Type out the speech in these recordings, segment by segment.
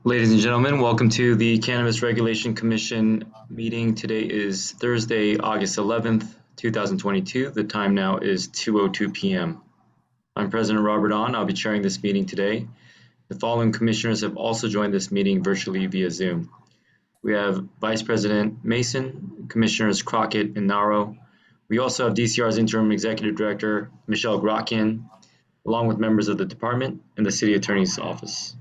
Ladies and gentlemen, welcome to the Cannabis Regulation Commission meeting. Today is Thursday, August 11th, 2022. The time now is 2:02 p.m. I'm President Robert Ahn. I'll be chairing this meeting today. The following commissioners have also joined this meeting virtually via Zoom. We have Vice President Mason, Commissioners Crockett and Naro. We also have DCR's Interim Executive Director, Michelle Grotkin, along with members of the department and the City Attorney's Office.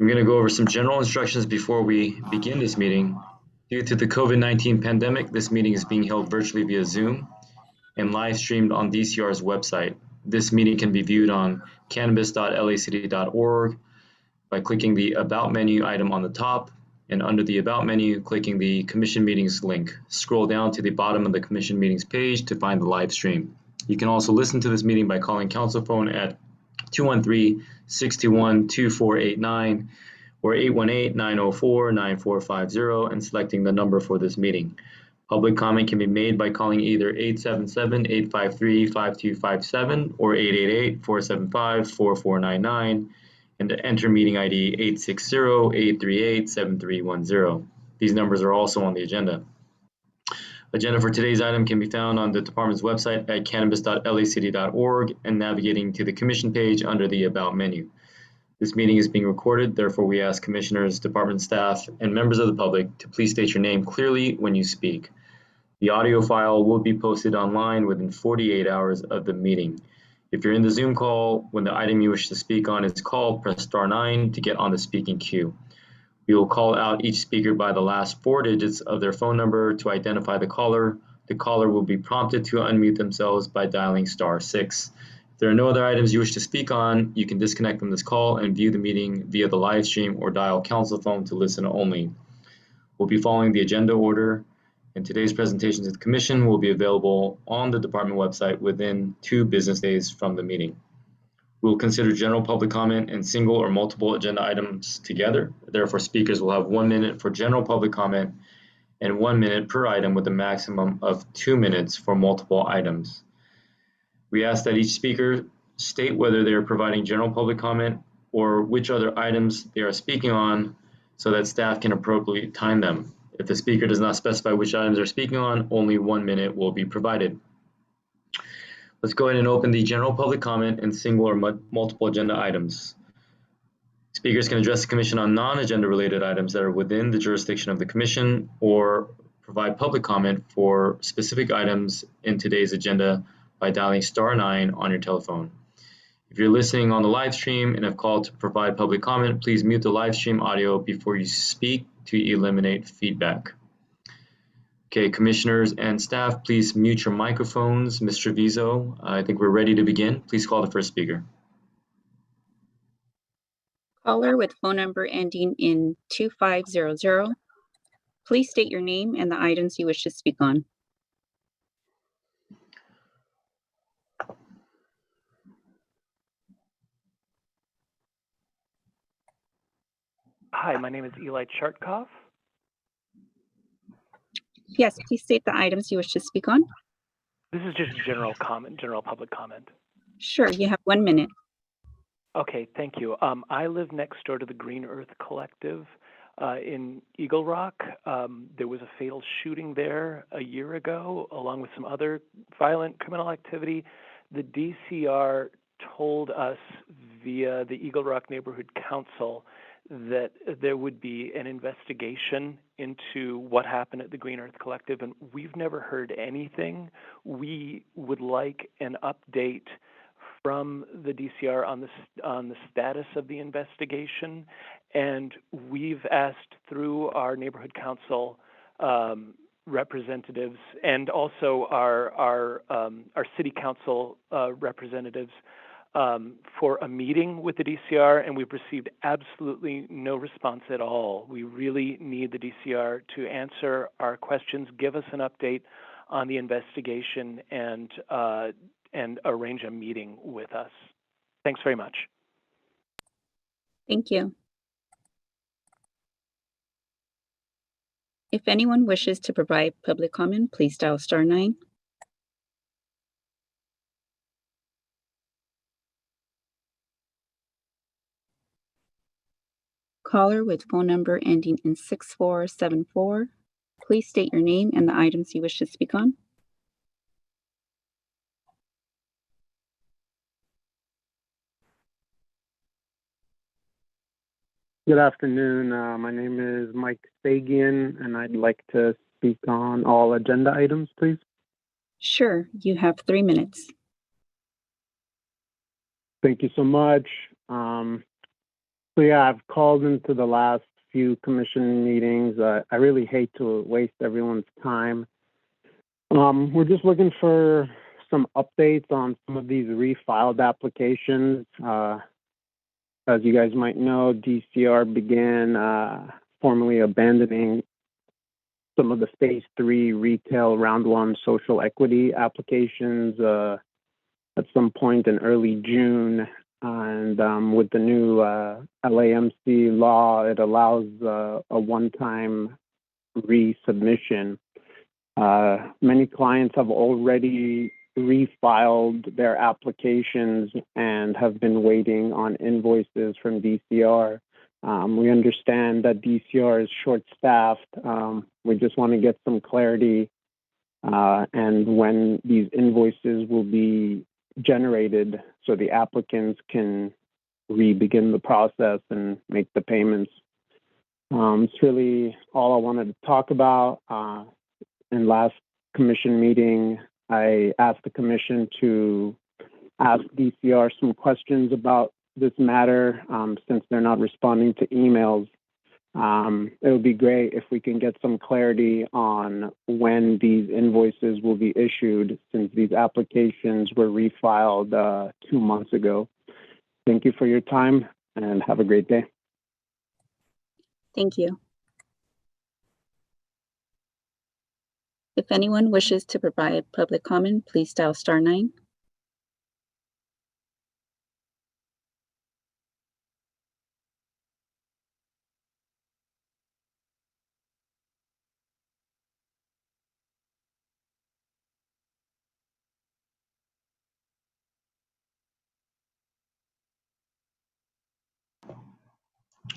I'm going to go over some general instructions before we begin this meeting. Due to the COVID-19 pandemic, this meeting is being held virtually via Zoom and live streamed on DCR's website. This meeting can be viewed on cannabis.lacity.org by clicking the About menu item on the top, and under the About menu, clicking the Commission Meetings link. Scroll down to the bottom of the Commission Meetings page to find the live stream. You can also listen to this meeting by calling council phone at 213-621-2489 or 818-904-9450 and selecting the number for this meeting. Public comment can be made by calling either 877-853-5257 or 888-475-4499 and to enter meeting ID 860-838-7310. These numbers are also on the agenda. Agenda for today's item can be found on the department's website at cannabis.lacity.org and navigating to the commission page under the About menu. This meeting is being recorded, therefore we ask commissioners, department staff, and members of the public to please state your name clearly when you speak. The audio file will be posted online within 48 hours of the meeting. If you're in the Zoom call, when the item you wish to speak on is called, press *9 to get on the speaking queue. We will call out each speaker by the last 4 digits of their phone number to identify the caller. The caller will be prompted to unmute themselves by dialing *6. If there are no other items you wish to speak on, you can disconnect from this call and view the meeting via the live stream or dial council phone to listen only. We'll be following the agenda order, and today's presentation to the Commission will be available on the department website within 2 business days from the meeting. We'll consider general public comment and single or multiple agenda items together. Therefore, speakers will have 1 minute for general public comment and 1 minute per item with a maximum of 2 minutes for multiple items. We ask that each speaker state whether they are providing general public comment or which other items they are speaking on so that staff can appropriately time them. If the speaker does not specify which items they're speaking on, only 1 minute will be provided. Let's go ahead and open the general public comment and single or multiple agenda items. Speakers can address the Commission on non-agenda related items that are within the jurisdiction of the Commission or provide public comment for specific items in today's agenda by dialing *9 on your telephone. If you're listening on the live stream and have called to provide public comment, please mute the live stream audio before you speak to eliminate feedback. Okay, commissioners and staff, please mute your microphones. Ms. Treviso, I think we're ready to begin. Please call the first speaker. Caller with phone number ending in 2500. Please state your name and the items you wish to speak on. Hi, my name is Eli Chartkov. Yes, please state the items you wish to speak on. This is just general comment, general public comment. Sure, you have 1 minute. Okay, thank you. I live next door to the Green Earth Collective in Eagle Rock. There was a fatal shooting there a year ago, along with some other violent criminal activity. The DCR told us via the Eagle Rock Neighborhood Council that there would be an investigation into what happened at the Green Earth Collective, and we've never heard anything. We would like an update from the DCR on the status of the investigation, and we've asked through our neighborhood council representatives and also our city council representatives for a meeting with the DCR, and we've received absolutely no response at all. We really need the DCR to answer our questions, give us an update on the investigation, and arrange a meeting with us. Thanks very much. Thank you. If anyone wishes to provide public comment, please dial *9. Caller with phone number ending in 6474. Please state your name and the items you wish to speak on. Good afternoon. My name is Mike Sagian, and I'd like to speak on all agenda items, please. Sure, you have 3 minutes. Thank you so much. I've called into the last few commission meetings. I really hate to waste everyone's time. We're just looking for some updates on some of these refiled applications. As you guys might know, DCR began formally abandoning some of the phase 3 retail round 1 social equity applications at some point in early June. And with the new LAMC law, it allows a one-time resubmission. Many clients have already refiled their applications and have been waiting on invoices from DCR. We understand that DCR is short-staffed. We just want to get some clarity and when these invoices will be generated so the applicants can re-begin the process and make the payments. It's really all I wanted to talk about. In last commission meeting, I asked the commission to ask DCR some questions about this matter since they're not responding to emails. It would be great if we can get some clarity on when these invoices will be issued since these applications were refiled 2 months ago. Thank you for your time and have a great day. Thank you. If anyone wishes to provide public comment, please dial *9.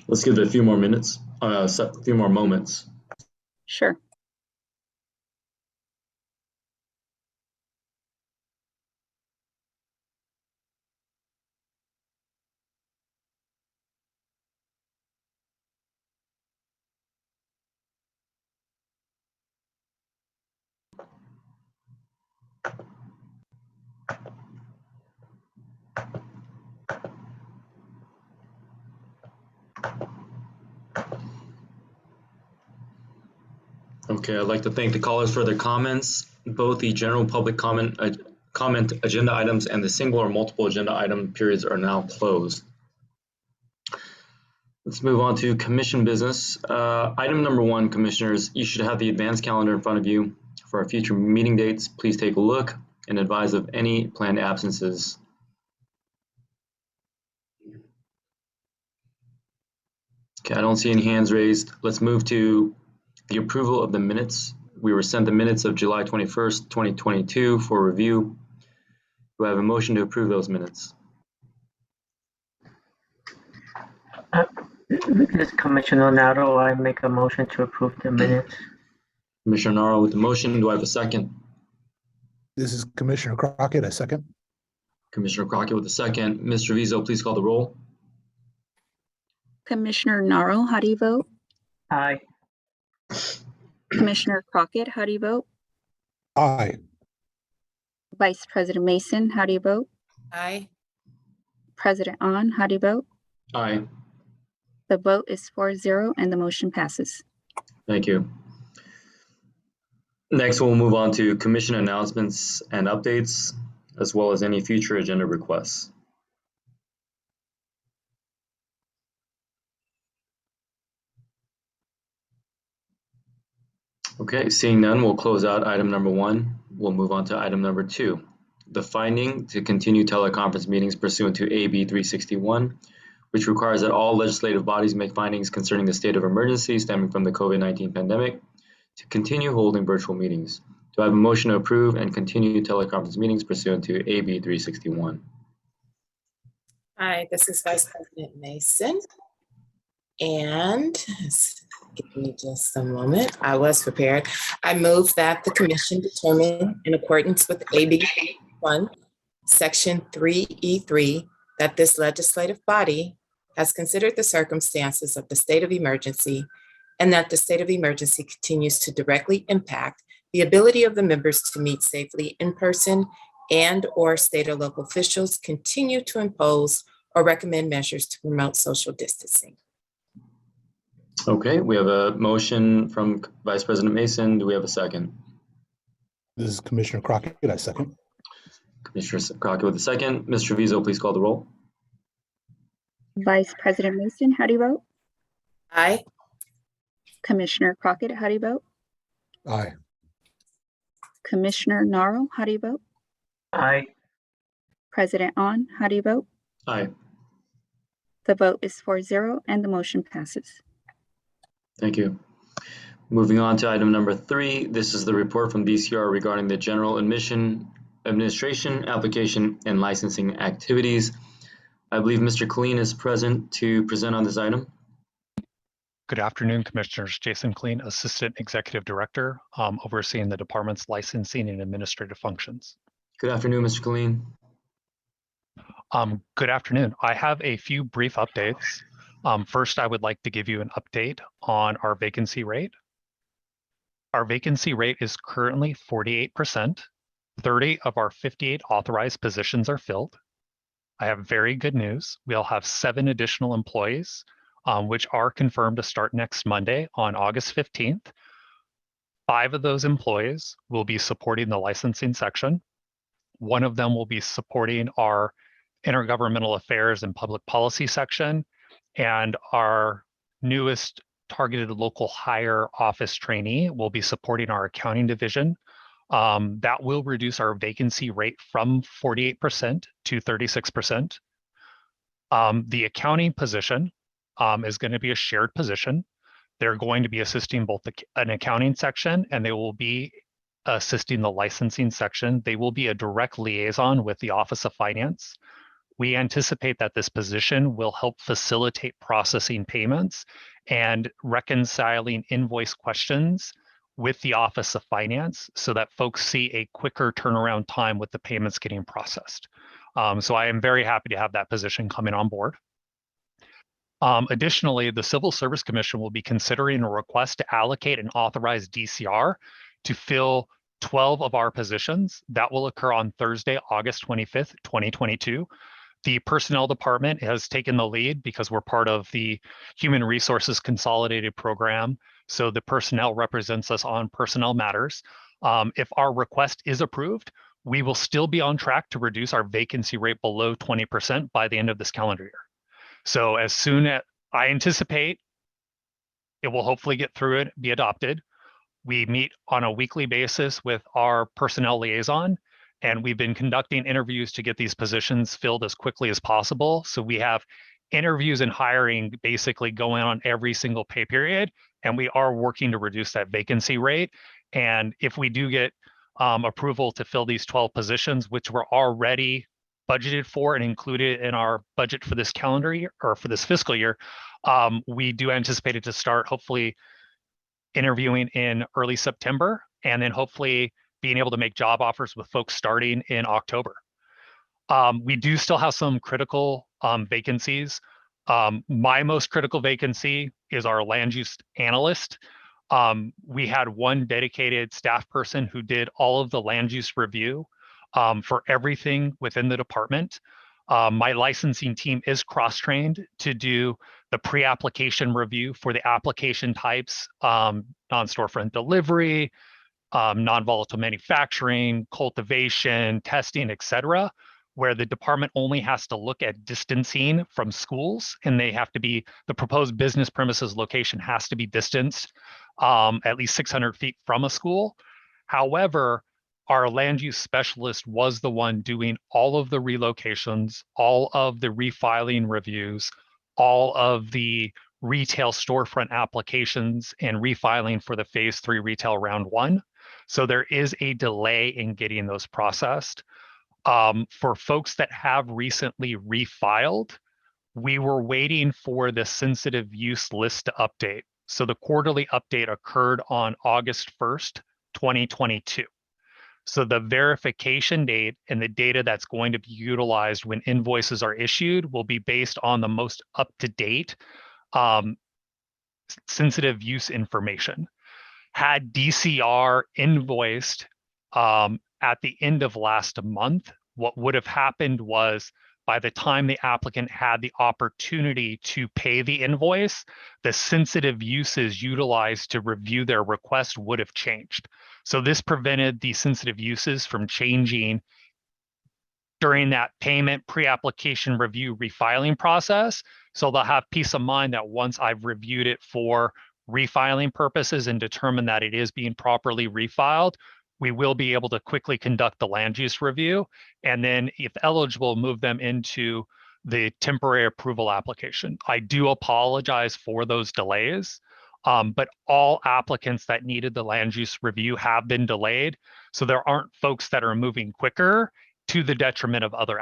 Let's give it a few more minutes, a few more moments. Sure. Okay, I'd like to thank the callers for their comments. Both the general public comment agenda items and the single or multiple agenda item periods are now closed. Let's move on to commission business. Item number 1, commissioners, you should have the advanced calendar in front of you. For our future meeting dates, please take a look and advise of any planned absences. Okay, I don't see any hands raised. Let's move to the approval of the minutes. We were sent the minutes of July 21st, 2022 for review. Do I have a motion to approve those minutes? This is Commissioner Nato. I make a motion to approve the minutes. Commissioner Naro with the motion. Do I have a second? This is Commissioner Crockett, a second. Commissioner Crockett with the second. Ms. Treviso, please call the roll. Commissioner Naro, how do you vote? Aye. Commissioner Crockett, how do you vote? Aye. Vice President Mason, how do you vote? Aye. President On, how do you vote? Aye. The vote is 4-0 and the motion passes. Thank you. Next, we'll move on to commission announcements and updates, as well as any future agenda requests. Okay, seeing none, we'll close out item number 1. We'll move on to item number 2. The finding to continue teleconference meetings pursuant to AB 361, which requires that all legislative bodies make findings concerning the state of emergency stemming from the COVID-19 pandemic to continue holding virtual meetings. Do I have a motion to approve and continue teleconference meetings pursuant to AB 361? Hi, this is Vice President Mason. And give me just a moment. I was prepared. I move that the commission determine in accordance with AB 1, Section 3E3, that this legislative body has considered the circumstances of the state of emergency and that the state of emergency continues to directly impact the ability of the members to meet safely in person, and or state or local officials continue to impose or recommend measures to promote social distancing. Okay, we have a motion from Vice President Mason. Do we have a second? This is Commissioner Crockett. I second. Commissioner Crockett with a second. Ms. Treviso, please call the roll. Vice President Mason, how do you vote? Aye. Commissioner Crockett, how do you vote? Aye. Commissioner Naro, how do you vote? Aye. President On, how do you vote? Aye. The vote is 4-0 and the motion passes. Thank you. Moving on to item number 3. This is the report from DCR regarding the general admission, administration, application, and licensing activities. I believe Mr. Killeen is present to present on this item. Good afternoon, Commissioners. Jason Killeen, Assistant Executive Director, overseeing the department's licensing and administrative functions. Good afternoon, Mr. Killeen. Good afternoon. I have a few brief updates. First, I would like to give you an update on our vacancy rate. Our vacancy rate is currently 48%. 30 of our 58 authorized positions are filled. I have very good news. We'll have 7 additional employees, which are confirmed to start next Monday on August 15th. 5 of those employees will be supporting the licensing section. 1 of them will be supporting our intergovernmental affairs and public policy section, and our newest targeted local hire office trainee will be supporting our accounting division. That will reduce our vacancy rate from 48% to 36%. The accounting position is going to be a shared position. They're going to be assisting both an accounting section, and they will be assisting the licensing section. They will be a direct liaison with the Office of Finance. We anticipate that this position will help facilitate processing payments and reconciling invoice questions with the Office of Finance so that folks see a quicker turnaround time with the payments getting processed. So I am very happy to have that position coming on board. Additionally, the Civil Service Commission will be considering a request to allocate an authorized DCR to fill 12 of our positions. That will occur on Thursday, August 25th, 2022. The Personnel Department has taken the lead because we're part of the Human Resources Consolidated Program. So the personnel represents us on personnel matters. If our request is approved, we will still be on track to reduce our vacancy rate below 20% by the end of this calendar year. So as soon as I anticipate, it will hopefully get through it, be adopted. We meet on a weekly basis with our personnel liaison, and we've been conducting interviews to get these positions filled as quickly as possible. So we have interviews and hiring basically going on every single pay period, and we are working to reduce that vacancy rate. And if we do get approval to fill these 12 positions, which were already budgeted for and included in our budget for this calendar year or for this fiscal year, we do anticipate it to start hopefully interviewing in early September, and then hopefully being able to make job offers with folks starting in October. We do still have some critical vacancies. My most critical vacancy is our land use analyst. We had one dedicated staff person who did all of the land use review for everything within the department. My licensing team is cross-trained to do the pre-application review for the application types, non-storefront delivery, non-volatile manufacturing, cultivation, testing, et cetera, where the department only has to look at distancing from schools, and they have to be, the proposed business premises location has to be distanced at least 600 feet from a school. However, our land use specialist was the one doing all of the relocations, all of the refiling reviews, all of the retail storefront applications and refiling for the phase 3 retail round 1. So there is a delay in getting those processed. For folks that have recently refiled, We were waiting for the sensitive use list to update. So the quarterly update occurred on August 1st, 2022. So the verification date and the data that's going to be utilized when invoices are issued will be based on the most up-to-date sensitive use information. Had DCR invoiced at the end of last month, what would have happened was by the time the applicant had the opportunity to pay the invoice, the sensitive uses utilized to review their request would have changed. So this prevented the sensitive uses from changing during that payment pre-application review refiling process. So they'll have peace of mind that once I've reviewed it for refiling purposes and determined that it is being properly refiled, we will be able to quickly conduct the land use review. And then if eligible, move them into the temporary approval application. I do apologize for those delays, but all applicants that needed the land use review have been delayed. So there aren't folks that are moving quicker to the detriment of other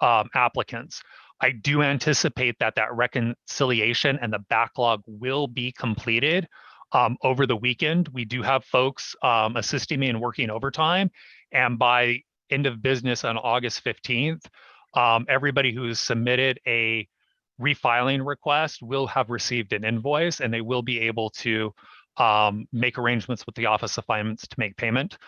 applicants. I do anticipate that that reconciliation and the backlog will be completed over the weekend. We do have folks assisting me in working overtime, and by end of business on August 15th, everybody who's submitted a refiling request will have received an invoice, and they will be able to make arrangements with the Office of Finance to make payment.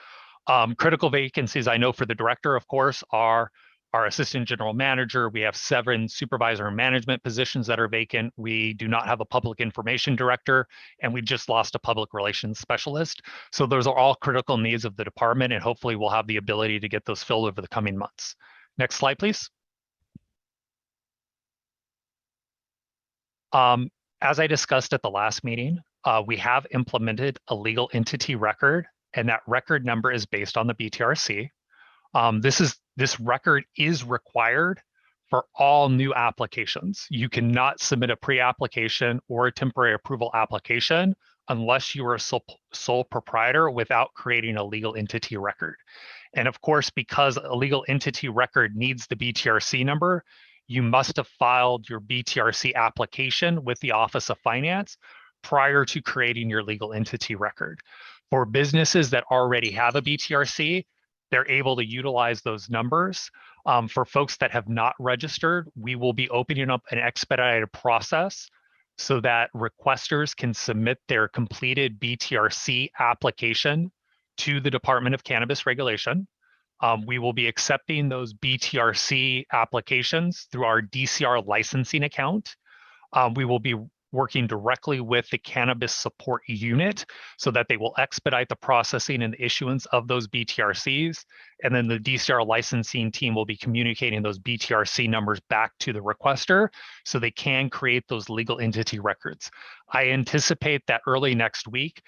Critical vacancies, I know for the director, of course, are our assistant general manager. We have 7 supervisor and management positions that are vacant. We do not have a public information director, and we just lost a public relations specialist. So those are all critical needs of the department, and hopefully we'll have the ability to get those filled over the coming months. Next slide, please. As I discussed at the last meeting, we have implemented a legal entity record, and that record number is based on the BTRC. This record is required for all new applications. You cannot submit a pre-application or a temporary approval application unless you are a sole proprietor without creating a legal entity record. And of course, because a legal entity record needs the BTRC number, you must have filed your BTRC application with the Office of Finance prior to creating your legal entity record. For businesses that already have a BTRC, they're able to utilize those numbers. For folks that have not registered, we will be opening up an expedited process so that requesters can submit their completed BTRC application to the Department of Cannabis Regulation. We will be accepting those BTRC applications through our DCR licensing account. We will be working directly with the Cannabis Support Unit so that they will expedite the processing and the issuance of those BTRCs. And then the DCR licensing team will be communicating those BTRC numbers back to the requester so they can create those legal entity records. I anticipate that early next week,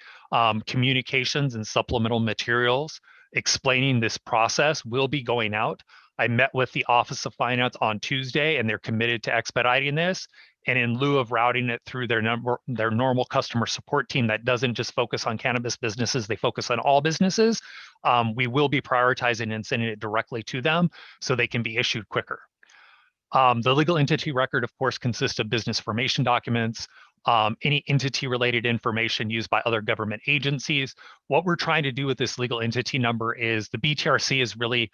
communications and supplemental materials explaining this process will be going out. I met with the Office of Finance on Tuesday, and they're committed to expediting this. And in lieu of routing it through their normal customer support team that doesn't just focus on cannabis businesses, they focus on all businesses, we will be prioritizing and sending it directly to them so they can be issued quicker. The legal entity record, of course, consists of business formation documents, any entity-related information used by other government agencies. What we're trying to do with this legal entity number is the BTRC is really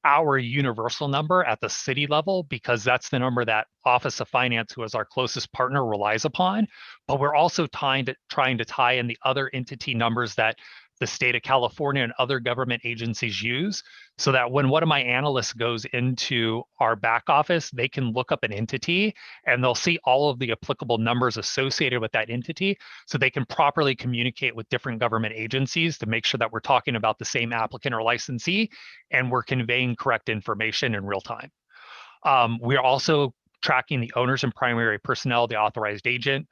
our universal number at the city level, because that's the number that Office of Finance, who is our closest partner, relies upon. But we're also trying to tie in the other entity numbers that the state of California and other government agencies use, so that when one of my analysts goes into our back office, they can look up an entity and they'll see all of the applicable numbers associated with that entity, so they can properly communicate with different government agencies to make sure that we're talking about the same applicant or licensee and we're conveying correct information in real time. We're also tracking the owners and primary personnel, the authorized agent,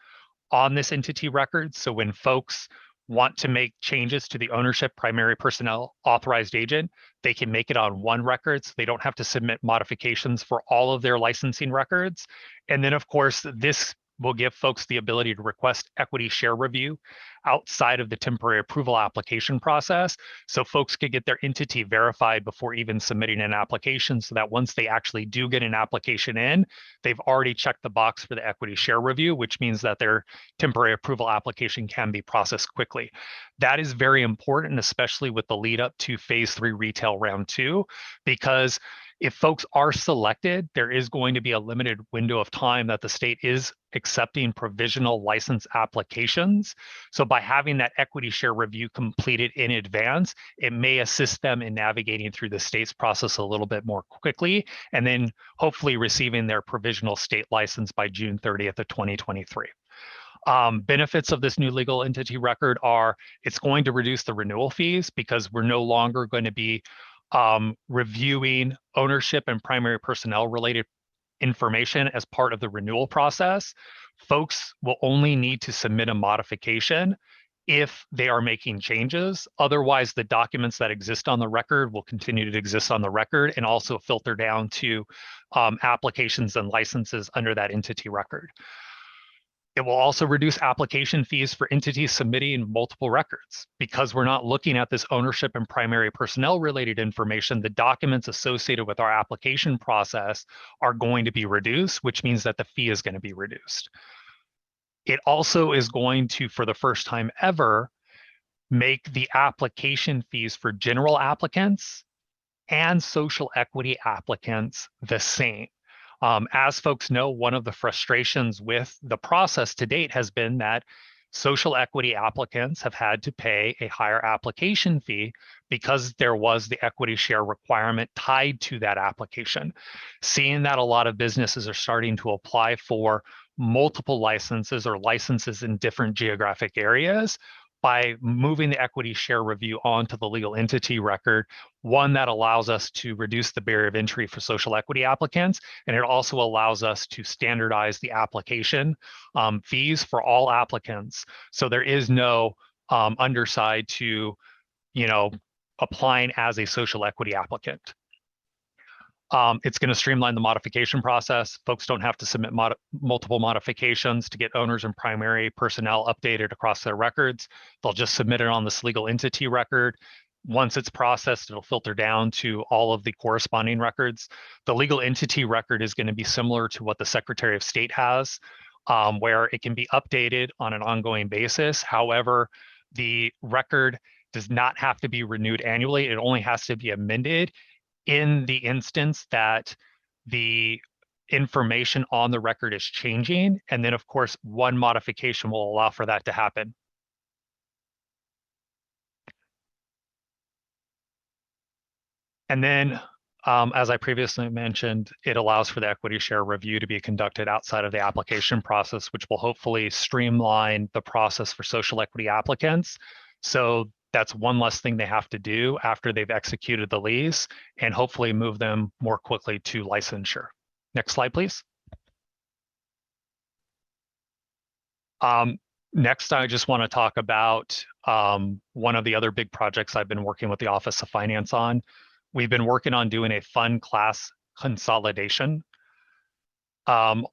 on this entity record. So when folks want to make changes to the ownership, primary personnel, authorized agent, they can make it on one record, so they don't have to submit modifications for all of their licensing records. And then, of course, this will give folks the ability to request equity share review outside of the temporary approval application process. So folks could get their entity verified before even submitting an application, so that once they actually do get an application in, they've already checked the box for the equity share review, which means that their temporary approval application can be processed quickly. That is very important, especially with the lead up to phase 3 retail round 2, because if folks are selected, there is going to be a limited window of time that the state is accepting provisional license applications. So by having that equity share review completed in advance, it may assist them in navigating through the state's process a little bit more quickly, and then hopefully receiving their provisional state license by June 30th of 2023. Benefits of this new legal entity record are it's going to reduce the renewal fees, because we're no longer going to be reviewing ownership and primary personnel related information as part of the renewal process. Folks will only need to submit a modification if they are making changes. Otherwise, the documents that exist on the record will continue to exist on the record and also filter down to applications and licenses under that entity record. It will also reduce application fees for entities submitting multiple records. Because we're not looking at this ownership and primary personnel related information, the documents associated with our application process are going to be reduced, which means that the fee is going to be reduced. It also is going to, for the first time ever, make the application fees for general applicants and social equity applicants the same. As folks know, one of the frustrations with the process to date has been that social equity applicants have had to pay a higher application fee because there was the equity share requirement tied to that application. Seeing that a lot of businesses are starting to apply for multiple licenses or licenses in different geographic areas, by moving the equity share review onto the legal entity record, one, that allows us to reduce the barrier of entry for social equity applicants, and it also allows us to standardize the application fees for all applicants. So there is no underside to, applying as a social equity applicant. It's going to streamline the modification process. Folks don't have to submit multiple modifications to get owners and primary personnel updated across their records. They'll just submit it on this legal entity record. Once it's processed, it'll filter down to all of the corresponding records. The legal entity record is going to be similar to what the Secretary of State has, where it can be updated on an ongoing basis. However, the record does not have to be renewed annually. It only has to be amended in the instance that the information on the record is changing. And then, of course, one modification will allow for that to happen. And then, as I previously mentioned, it allows for the equity share review to be conducted outside of the application process, which will hopefully streamline the process for social equity applicants. So that's one less thing they have to do after they've executed the lease, and hopefully move them more quickly to licensure. Next slide, please. Next, I just want to talk about one of the other big projects I've been working with the Office of Finance on. We've been working on doing a fund class consolidation. On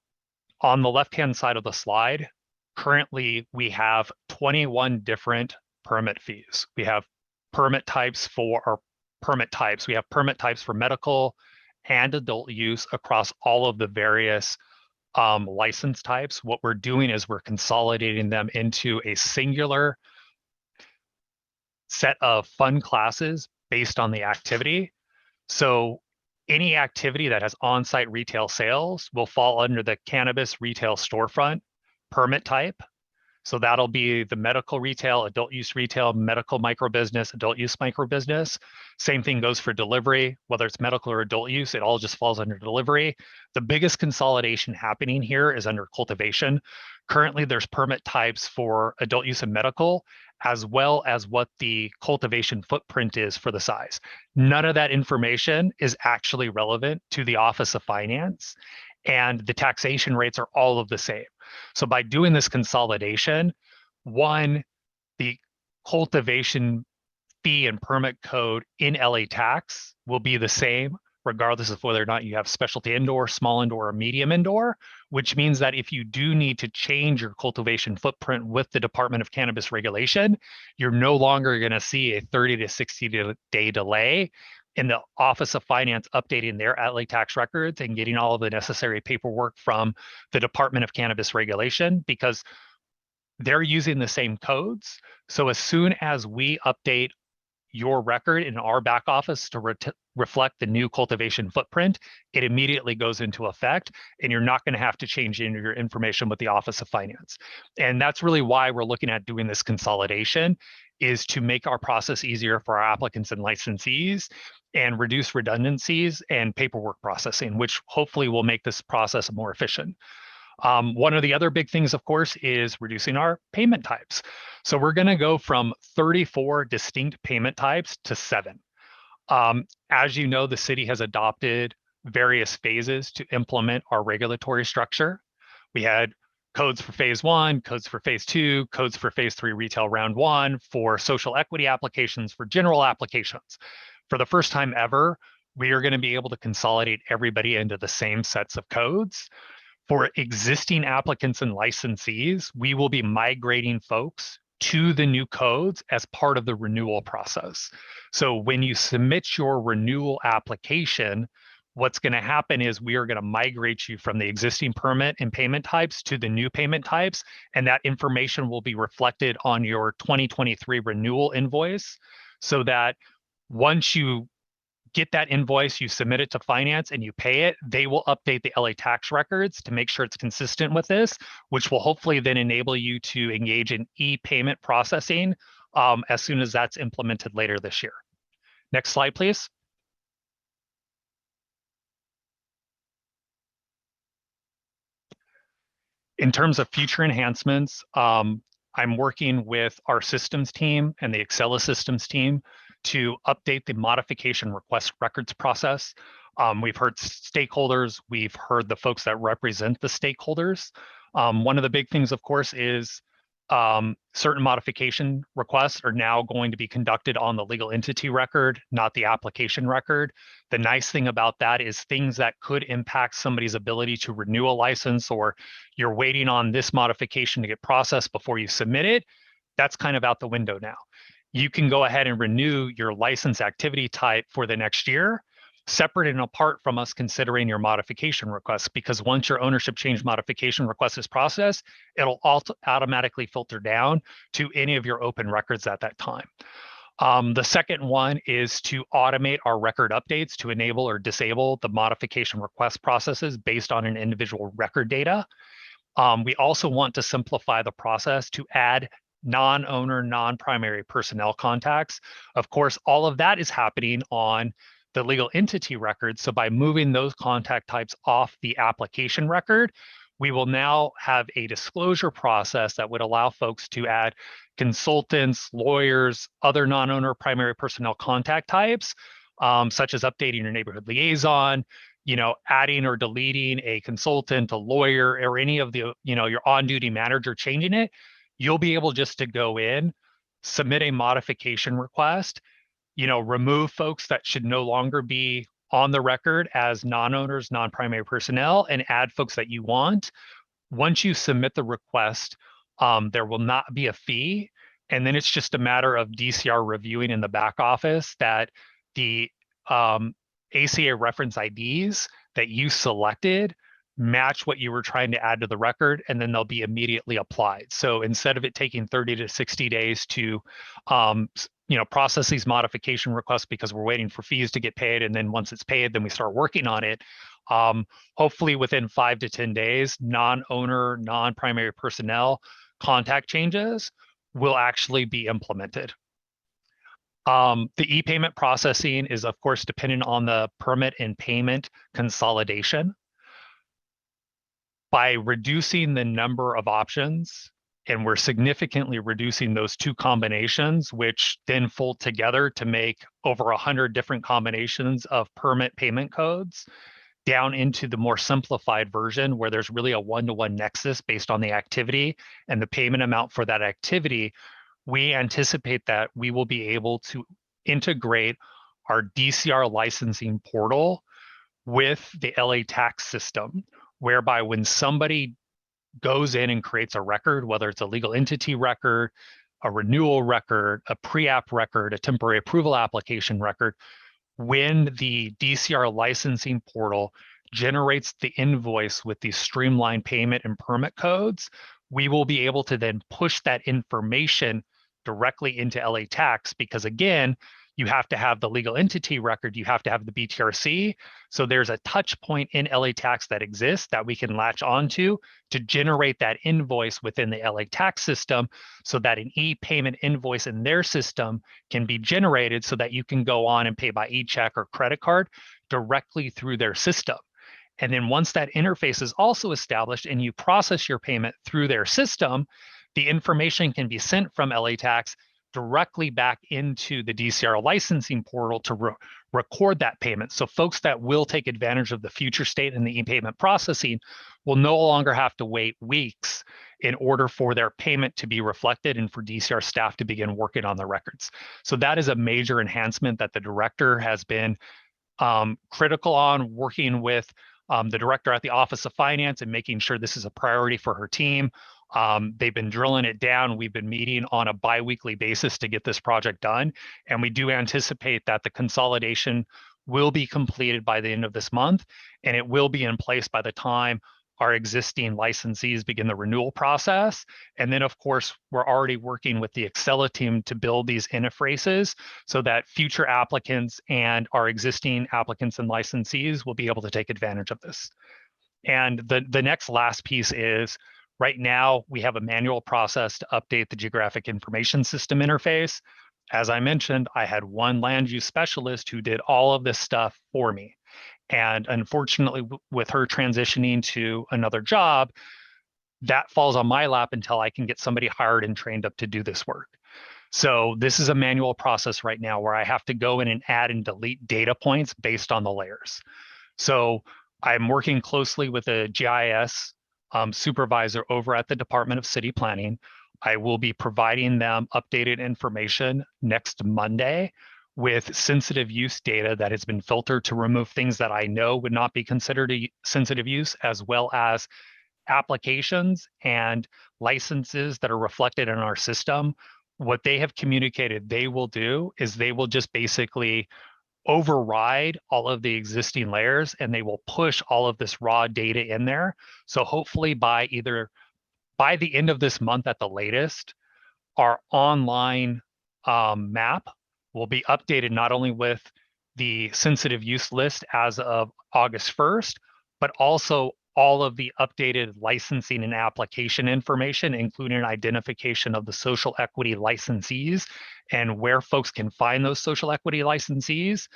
the left-hand side of the slide, currently we have 21 different permit fees. We have permit types for We have permit types for medical and adult use across all of the various license types. What we're doing is we're consolidating them into a singular set of fund classes based on the activity. So any activity that has on-site retail sales will fall under the cannabis retail storefront permit type. So that'll be the medical retail, adult use retail, medical microbusiness, adult use microbusiness. Same thing goes for delivery, whether it's medical or adult use, it all just falls under delivery. The biggest consolidation happening here is under cultivation. Currently, there's permit types for adult use and medical, as well as what the cultivation footprint is for the size. None of that information is actually relevant to the Office of Finance, and the taxation rates are all of the same. So by doing this consolidation, one, the cultivation fee and permit code in LA tax will be the same regardless of whether or not you have specialty indoor, small indoor, or medium indoor, which means that if you do need to change your cultivation footprint with the Department of Cannabis regulation, you're no longer going to see a 30 to 60 day delay in the Office of Finance updating their LA tax records and getting all of the necessary paperwork from the Department of Cannabis regulation, because they're using the same codes. So as soon as we update your record in our back office to reflect the new cultivation footprint, it immediately goes into effect, and you're not going to have to change any of your information with the Office of Finance. And that's really why we're looking at doing this consolidation, is to make our process easier for our applicants and licensees and reduce redundancies and paperwork processing, which hopefully will make this process more efficient. One of the other big things, of course, is reducing our payment types. So we're going to go from 34 distinct payment types to 7. As you know, the city has adopted various phases to implement our regulatory structure. We had codes for phase 1, codes for phase 2, codes for phase 3 retail round 1, for social equity applications, for general applications. For the first time ever, we are going to be able to consolidate everybody into the same sets of codes. For existing applicants and licensees, we will be migrating folks to the new codes as part of the renewal process. So when you submit your renewal application, what's going to happen is we are going to migrate you from the existing permit and payment types to the new payment types, and that information will be reflected on your 2023 renewal invoice, so that once you get that invoice, you submit it to finance and you pay it, they will update the LA tax records to make sure it's consistent with this, which will hopefully then enable you to engage in e-payment processing as soon as that's implemented later this year. Next slide, please. In terms of future enhancements, I'm working with our systems team and the Excella systems team to update the modification request records process. We've heard stakeholders, we've heard the folks that represent the stakeholders. One of the big things, of course, is certain modification requests are now going to be conducted on the legal entity record, not the application record. The nice thing about that is things that could impact somebody's ability to renew a license, or you're waiting on this modification to get processed before you submit it, that's kind of out the window now. You can go ahead and renew your license activity type for the next year, separate and apart from us considering your modification request, because once your ownership change modification request is processed, it'll automatically filter down to any of your open records at that time. The second one is to automate our record updates to enable or disable the modification request processes based on an individual record data. We also want to simplify the process to add non-owner, non-primary personnel contacts. Of course, all of that is happening on the legal entity record. So by moving those contact types off the application record, we will now have a disclosure process that would allow folks to add consultants, lawyers, other non-owner primary personnel contact types, such as updating your neighborhood liaison, adding or deleting a consultant, a lawyer, or any of the, your on-duty manager changing it. You'll be able just to go in, submit a modification request, remove folks that should no longer be on the record as non-owners, non-primary personnel, and add folks that you want. Once you submit the request, there will not be a fee. And then it's just a matter of DCR reviewing in the back office that the ACA reference IDs that you selected match what you were trying to add to the record, and then they'll be immediately applied. So instead of it taking 30 to 60 days to process these modification requests because we're waiting for fees to get paid, and then once it's paid, then we start working on it. Hopefully within 5 to 10 days, non-owner, non-primary personnel contact changes will actually be implemented. The e-payment processing is, of course, dependent on the permit and payment consolidation. By reducing the number of options, and we're significantly reducing those two combinations, which then fold together to make over 100 different combinations of permit payment codes, down into the more simplified version where there's really a one-to-one nexus based on the activity and the payment amount for that activity. We anticipate that we will be able to integrate our DCR licensing portal with the LA tax system, whereby when somebody goes in and creates a record, whether it's a legal entity record, a renewal record, a pre-app record, a temporary approval application record, when the DCR licensing portal generates the invoice with these streamlined payment and permit codes, we will be able to then push that information directly into LA Tax, because again, you have to have the legal entity record, you have to have the BTRC. So there's a touch point in LA Tax that exists that we can latch onto to generate that invoice within the LA Tax system, so that an e-payment invoice in their system can be generated so that you can go on and pay by e-check or credit card directly through their system. And then once that interface is also established and you process your payment through their system, the information can be sent from LA Tax directly back into the DCR licensing portal to record that payment. So folks that will take advantage of the future state in the e-payment processing will no longer have to wait weeks in order for their payment to be reflected and for DCR staff to begin working on the records. So that is a major enhancement that the director has been critical on, working with the director at the Office of Finance and making sure this is a priority for her team. They've been drilling it down. We've been meeting on a bi-weekly basis to get this project done. And we do anticipate that the consolidation will be completed by the end of this month, and it will be in place by the time our existing licensees begin the renewal process. And then, of course, we're already working with the Excella team to build these interfaces so that future applicants and our existing applicants and licensees will be able to take advantage of this. And the next last piece is, right now, we have a manual process to update the geographic information system interface. As I mentioned, I had one land use specialist who did all of this stuff for me. And unfortunately, with her transitioning to another job, that falls on my lap until I can get somebody hired and trained up to do this work. So this is a manual process right now where I have to go in and add and delete data points based on the layers. So I'm working closely with a GIS supervisor over at the Department of City Planning. I will be providing them updated information next Monday with sensitive use data that has been filtered to remove things that I know would not be considered a sensitive use, as well as applications and licenses that are reflected in our system. What they have communicated they will do is they will just basically override all of the existing layers, and they will push all of this raw data in there. So hopefully by the end of this month at the latest, our online map will be updated not only with the sensitive use list as of August 1st, but also all of the updated licensing and application information, including an identification of the social equity licensees and where folks can find those social equity licensees,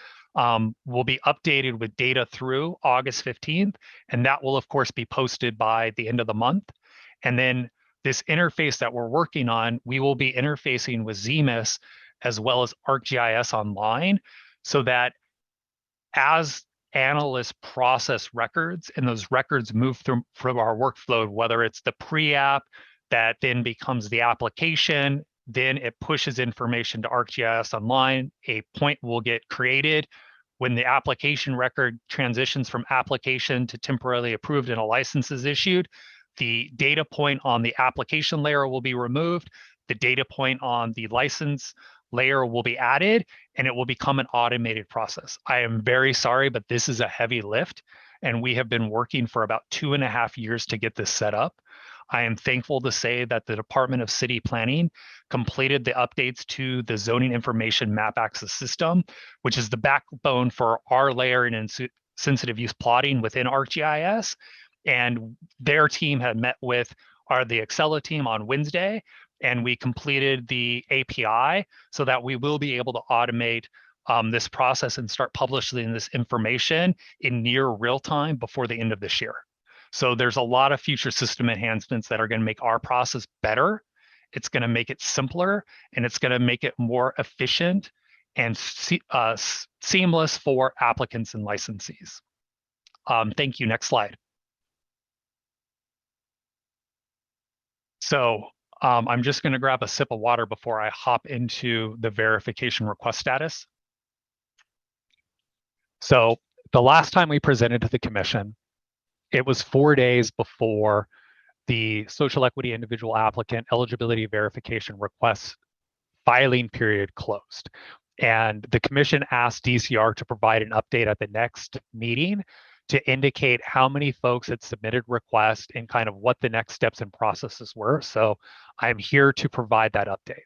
will be updated with data through August 15th. And that will, of course, be posted by the end of the month. And then this interface that we're working on, we will be interfacing with ZMIS as well as ArcGIS Online, so that as analysts process records and those records move through from our workflow, whether it's the pre-app that then becomes the application, then it pushes information to ArcGIS Online, a point will get created. When the application record transitions from application to temporarily approved and a license is issued, the data point on the application layer will be removed. The data point on the license layer will be added, and it will become an automated process. I am very sorry, but this is a heavy lift, and we have been working for about 2.5 years to get this set up. I am thankful to say that the Department of City Planning completed the updates to the zoning information map access system, which is the backbone for our layering and sensitive use plotting within ArcGIS. And their team had met with the Excella team on Wednesday, and we completed the API so that we will be able to automate this process and start publishing this information in near real time before the end of this year. So there's a lot of future system enhancements that are going to make our process better. It's going to make it simpler, and it's going to make it more efficient and seamless for applicants and licensees. Thank you. Next slide. So I'm just going to grab a sip of water before I hop into the verification request status. So The last time we presented to the commission, it was 4 days before the social equity individual applicant eligibility verification request filing period closed. And the commission asked DCR to provide an update at the next meeting to indicate how many folks had submitted requests and kind of what the next steps and processes were. So I'm here to provide that update.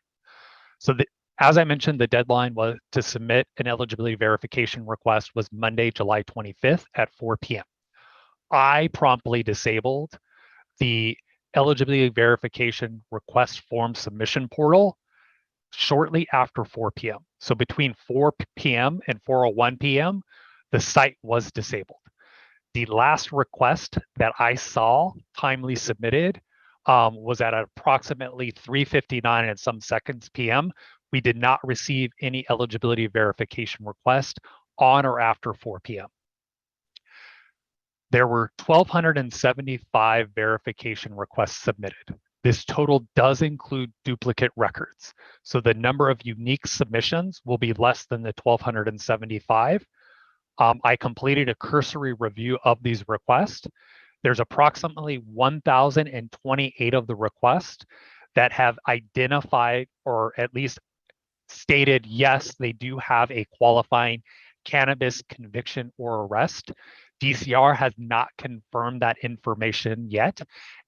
So as I mentioned, the deadline was to submit an eligibility verification request was Monday, July 25th at 4 p.m. I promptly disabled the eligibility verification request form submission portal shortly after 4 p.m. So between 4 p.m. and 4:01 p.m., the site was disabled. The last request that I saw timely submitted was at approximately 3:59 and some seconds p.m. We did not receive any eligibility verification request on or after 4 p.m. There were 1,275 verification requests submitted. This total does include duplicate records. So the number of unique submissions will be less than the 1,275. I completed a cursory review of these requests. There's approximately 1,028 of the requests that have identified or at least stated, yes, they do have a qualifying cannabis conviction or arrest. DCR has not confirmed that information yet,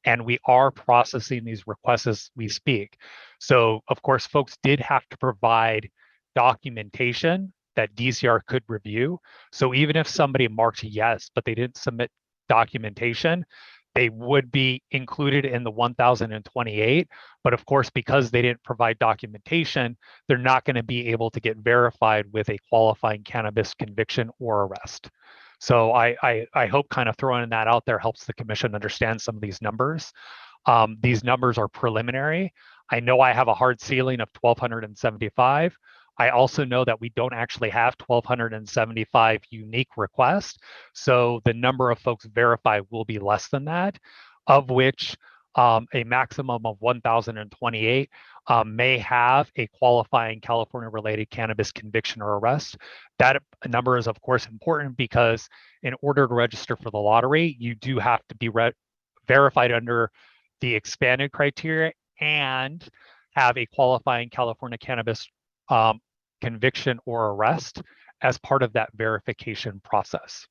and we are processing these requests as we speak. So, of course, folks did have to provide documentation that DCR could review. So even if somebody marked yes, but they didn't submit documentation, they would be included in the 1,028. But of course, because they didn't provide documentation, they're not going to be able to get verified with a qualifying cannabis conviction or arrest. So I hope kind of throwing that out there helps the commission understand some of these numbers. These numbers are preliminary. I know I have a hard ceiling of 1,275. I also know that we don't actually have 1,275 unique requests. So the number of folks verified will be less than that, of which a maximum of 1,028 may have a qualifying California-related cannabis conviction or arrest. That number is, of course, important because in order to register for the lottery, you do have to be verified under the expanded criteria and have a qualifying California cannabis conviction or arrest as part of that verification process.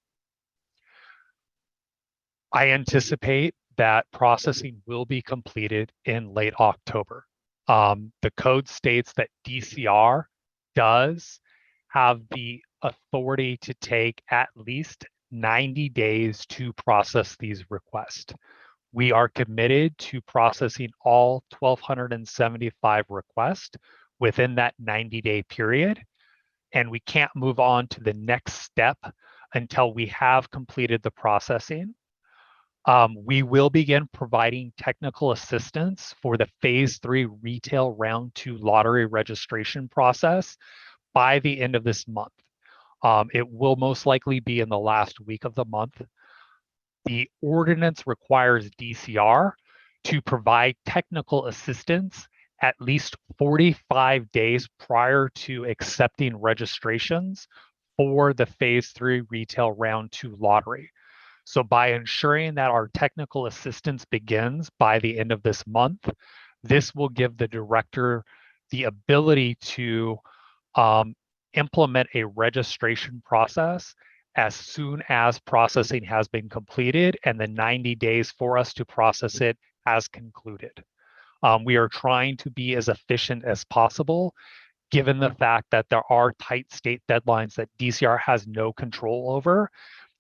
I anticipate that processing will be completed in late October. The code states that DCR does have the authority to take at least 90 days to process these requests. We are committed to processing all 1,275 requests within that 90-day period, and we can't move on to the next step until we have completed the processing. We will begin providing technical assistance for the phase 3 retail round 2 lottery registration process by the end of this month. It will most likely be in the last week of the month. The ordinance requires DCR to provide technical assistance at least 45 days prior to accepting registrations for the phase 3 retail round 2 lottery. So by ensuring that our technical assistance begins by the end of this month, this will give the director the ability to implement a registration process as soon as processing has been completed and the 90 days for us to process it has concluded. We are trying to be as efficient as possible, given the fact that there are tight state deadlines that DCR has no control over.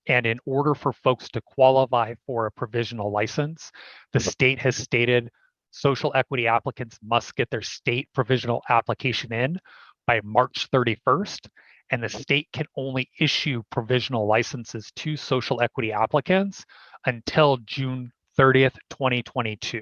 And in order for folks to qualify for a provisional license, the state has stated social equity applicants must get their state provisional application in by March 31st, and the state can only issue provisional licenses to social equity applicants until June 30th, 2022.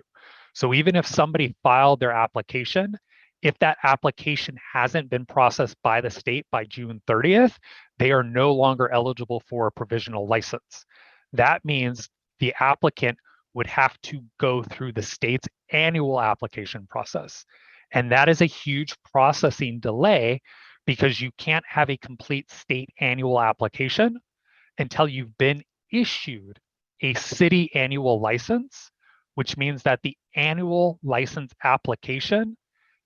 So even if somebody filed their application, if that application hasn't been processed by the state by June 30th, they are no longer eligible for a provisional license. That means the applicant would have to go through the state's annual application process. And that is a huge processing delay because you can't have a complete state annual application until you've been issued a city annual license, which means that the annual license application,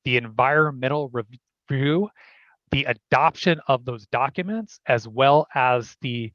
the environmental review, the adoption of those documents, as well as the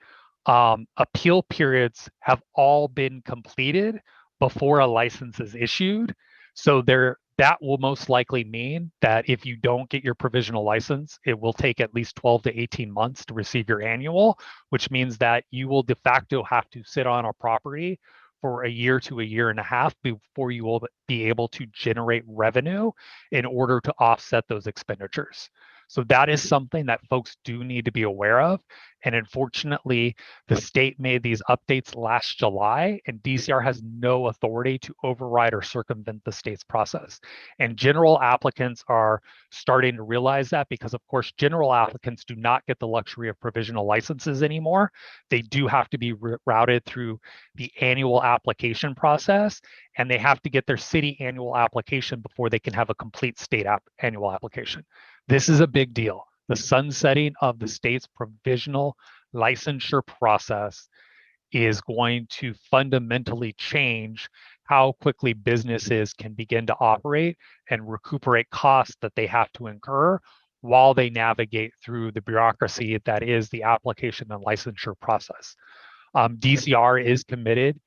appeal periods have all been completed before a license is issued. So that will most likely mean that if you don't get your provisional license, it will take at least 12 to 18 months to receive your annual, which means that you will de facto have to sit on a property for a year to a year and a half before you will be able to generate revenue in order to offset those expenditures. So that is something that folks do need to be aware of. And unfortunately, the state made these updates last July, and DCR has no authority to override or circumvent the state's process. And general applicants are starting to realize that because, of course, general applicants do not get the luxury of provisional licenses anymore. They do have to be routed through the annual application process, and they have to get their city annual application before they can have a complete state annual application. This is a big deal. The sunsetting of the state's provisional licensure process is going to fundamentally change how quickly businesses can begin to operate and recuperate costs that they have to incur while they navigate through the bureaucracy that is the application and licensure process. DCR is committed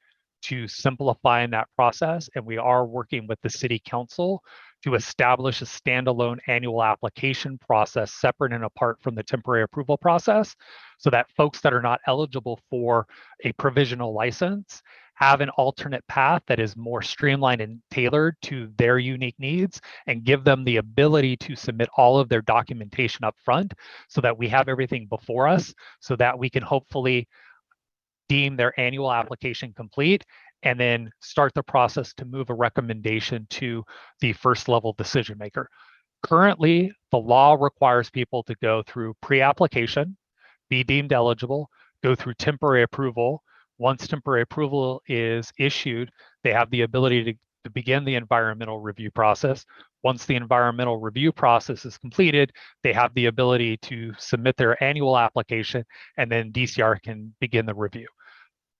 to simplifying that process, and we are working with the City Council to establish a standalone annual application process separate and apart from the temporary approval process so that folks that are not eligible for a provisional license have an alternate path that is more streamlined and tailored to their unique needs and give them the ability to submit all of their documentation up front so that we have everything before us so that we can hopefully deem their annual application complete and then start the process to move a recommendation to the first level decision maker. Currently, the law requires people to go through pre-application, be deemed eligible, go through temporary approval. Once temporary approval is issued, they have the ability to begin the environmental review process. Once the environmental review process is completed, they have the ability to submit their annual application, and then DCR can begin the review.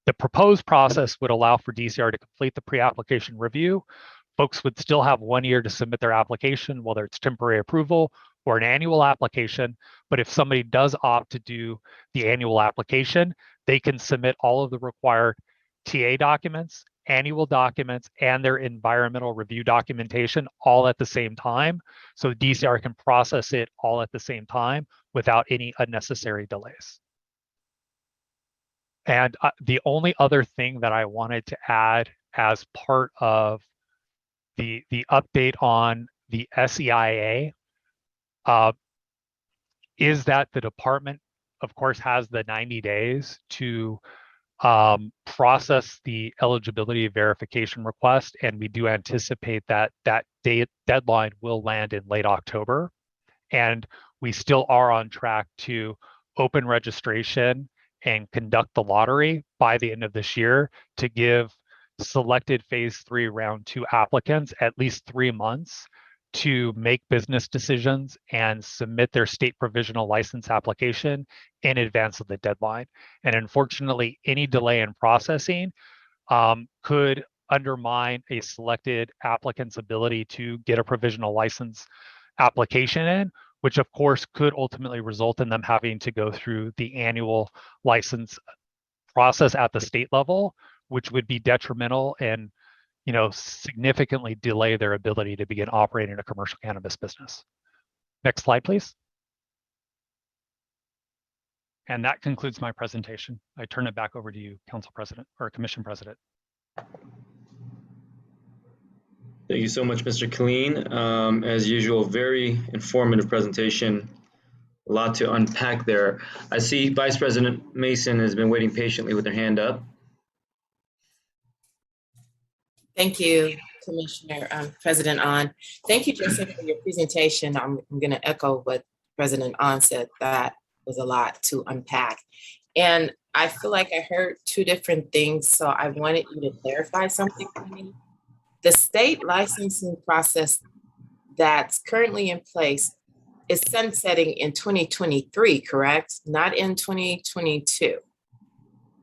The proposed process would allow for DCR to complete the pre-application review. Folks would still have 1 year to submit their application, whether it's temporary approval or an annual application. But if somebody does opt to do the annual application, they can submit all of the required TA documents, annual documents, and their environmental review documentation all at the same time. So DCR can process it all at the same time without any unnecessary delays. And the only other thing that I wanted to add as part of the update on the SEIA is that the department, of course, has the 90 days to process the eligibility verification request, and we do anticipate that that deadline will land in late October. And we still are on track to open registration and conduct the lottery by the end of this year to give selected phase 3 round 2 applicants at least 3 months to make business decisions and submit their state provisional license application in advance of the deadline. And unfortunately, any delay in processing could undermine a selected applicant's ability to get a provisional license application in, which of course could ultimately result in them having to go through the annual license process at the state level, which would be detrimental and significantly delay their ability to begin operating a commercial cannabis business. Next slide, please. And that concludes my presentation. I turn it back over to you, Council President or Commission President. Thank you so much, Mr. Killeen. As usual, very informative presentation. A lot to unpack there. I see Vice President Mason has been waiting patiently with her hand up. Thank you, Commissioner President Ahn. Thank you, Jason, for your presentation. I'm going to echo what President Ahn said. That was a lot to unpack. And I feel like I heard two different things, so I wanted you to clarify something for me. The state licensing process that's currently in place is sunsetting in 2023, correct? Not in 2022.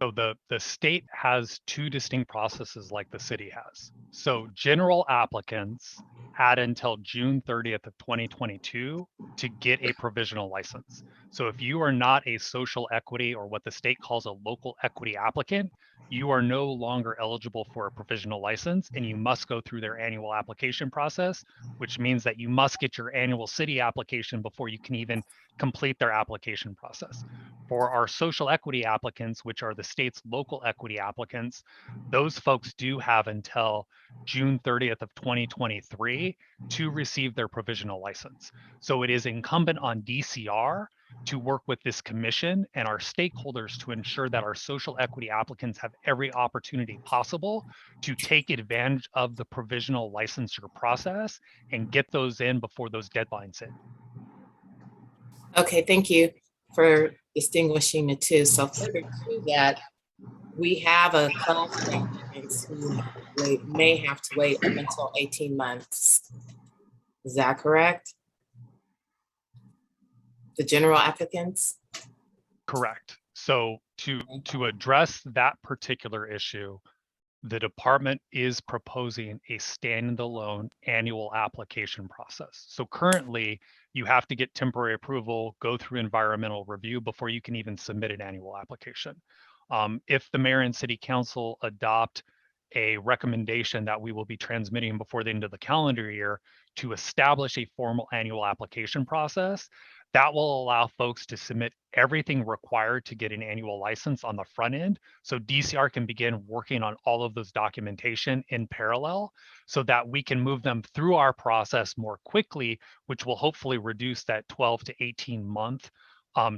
So the state has two distinct processes like the city has. So general applicants had until June 30th of 2022 to get a provisional license. So if you are not a social equity or what the state calls a local equity applicant, you are no longer eligible for a provisional license and you must go through their annual application process, which means that you must get your annual city application before you can even complete their application process. For our social equity applicants, which are the state's local equity applicants, those folks do have until June 30th of 2023 to receive their provisional license. So it is incumbent on DCR to work with this commission and our stakeholders to ensure that our social equity applicants have every opportunity possible to take advantage of the provisional licensure process and get those in before those deadlines hit. Okay, thank you for distinguishing the two. So further to that, we have a class of applicants who may have to wait up until 18 months. Is that correct? The general applicants? Correct. So to address that particular issue, the department is proposing a standalone annual application process. So currently, you have to get temporary approval, go through environmental review before you can even submit an annual application. If the mayor and city council adopt a recommendation that we will be transmitting before the end of the calendar year to establish a formal annual application process, that will allow folks to submit everything required to get an annual license on the front end. So DCR can begin working on all of those documentation in parallel so that we can move them through our process more quickly, which will hopefully reduce that 12 to 18 month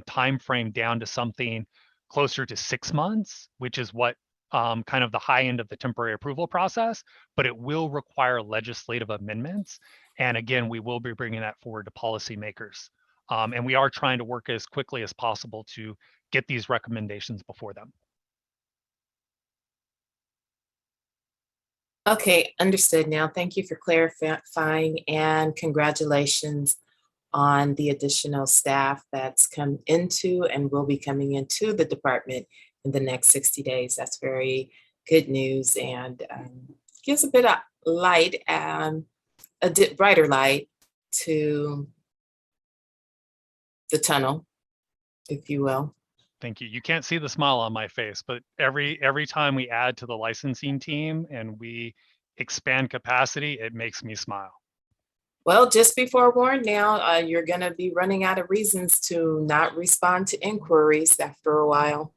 time frame down to something closer to 6 months, which is what kind of the high end of the temporary approval process, but it will require legislative amendments. And again, we will be bringing that forward to policymakers. And we are trying to work as quickly as possible to get these recommendations before them. Okay, understood now. Thank you for clarifying and congratulations on the additional staff that's come into and will be coming into the department in the next 60 days. That's very good news and gives a bit of light, a brighter light to the tunnel, if you will. Thank you. You can't see the smile on my face, but every time we add to the licensing team and we expand capacity, it makes me smile. Well, just be forewarned now, you're going to be running out of reasons to not respond to inquiries after a while.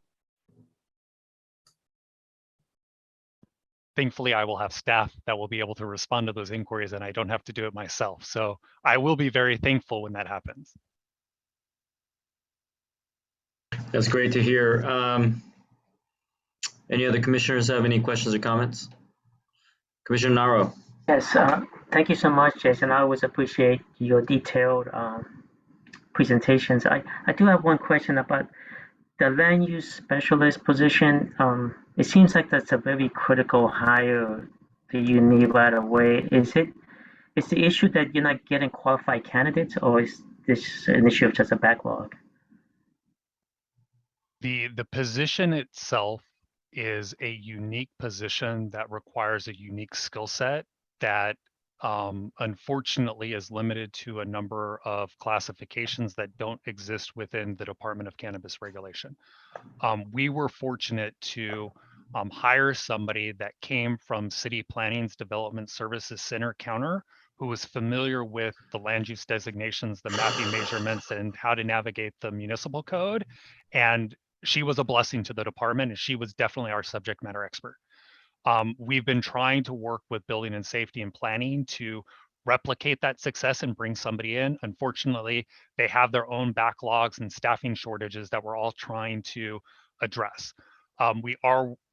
Thankfully, I will have staff that will be able to respond to those inquiries and I don't have to do it myself. So I will be very thankful when that happens. That's great to hear. Any other commissioners have any questions or comments? Commissioner Naro. Yes, thank you so much, Jason. I always appreciate your detailed presentations. I do have one question about the land use specialist position. It seems like that's a very critical hire that you need right away. Is the issue that you're not getting qualified candidates, or is this an issue of just a backlog? The position itself is a unique position that requires a unique skill set that unfortunately is limited to a number of classifications that don't exist within the Department of Cannabis Regulation. We were fortunate to hire somebody that came from City Planning's Development Services Center counter, who was familiar with the land use designations, the mapping measurements, and how to navigate the municipal code. And she was a blessing to the department, and she was definitely our subject matter expert. We've been trying to work with building and safety and planning to replicate that success and bring somebody in. Unfortunately, they have their own backlogs and staffing shortages that we're all trying to address.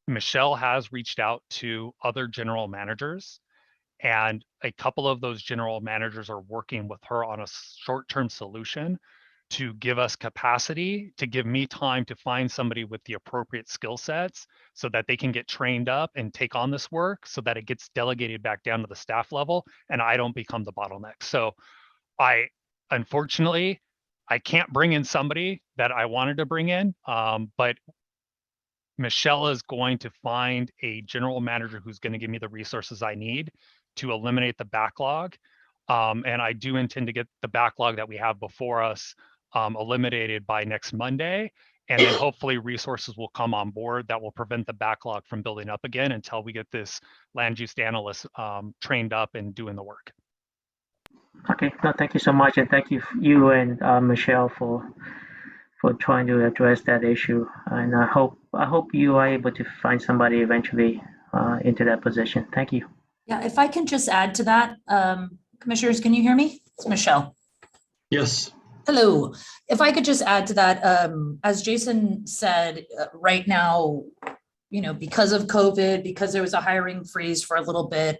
Michelle has reached out to other general managers, and a couple of those general managers are working with her on a short-term solution to give us capacity, to give me time to find somebody with the appropriate skill sets so that they can get trained up and take on this work so that it gets delegated back down to the staff level and I don't become the bottleneck. So unfortunately, I can't bring in somebody that I wanted to bring in, but Michelle is going to find a general manager who's going to give me the resources I need to eliminate the backlog. And I do intend to get the backlog that we have before us eliminated by next Monday. And then hopefully resources will come on board that will prevent the backlog from building up again until we get this land use analyst trained up and doing the work. Okay, no, thank you so much, and thank you and Michelle for trying to address that issue. And I hope you are able to find somebody eventually into that position. Thank you. Yeah, if I can just add to that, commissioners, can you hear me? It's Michelle. Yes. Hello. If I could just add to that, as Jason said, right now, because of COVID, because there was a hiring freeze for a little bit,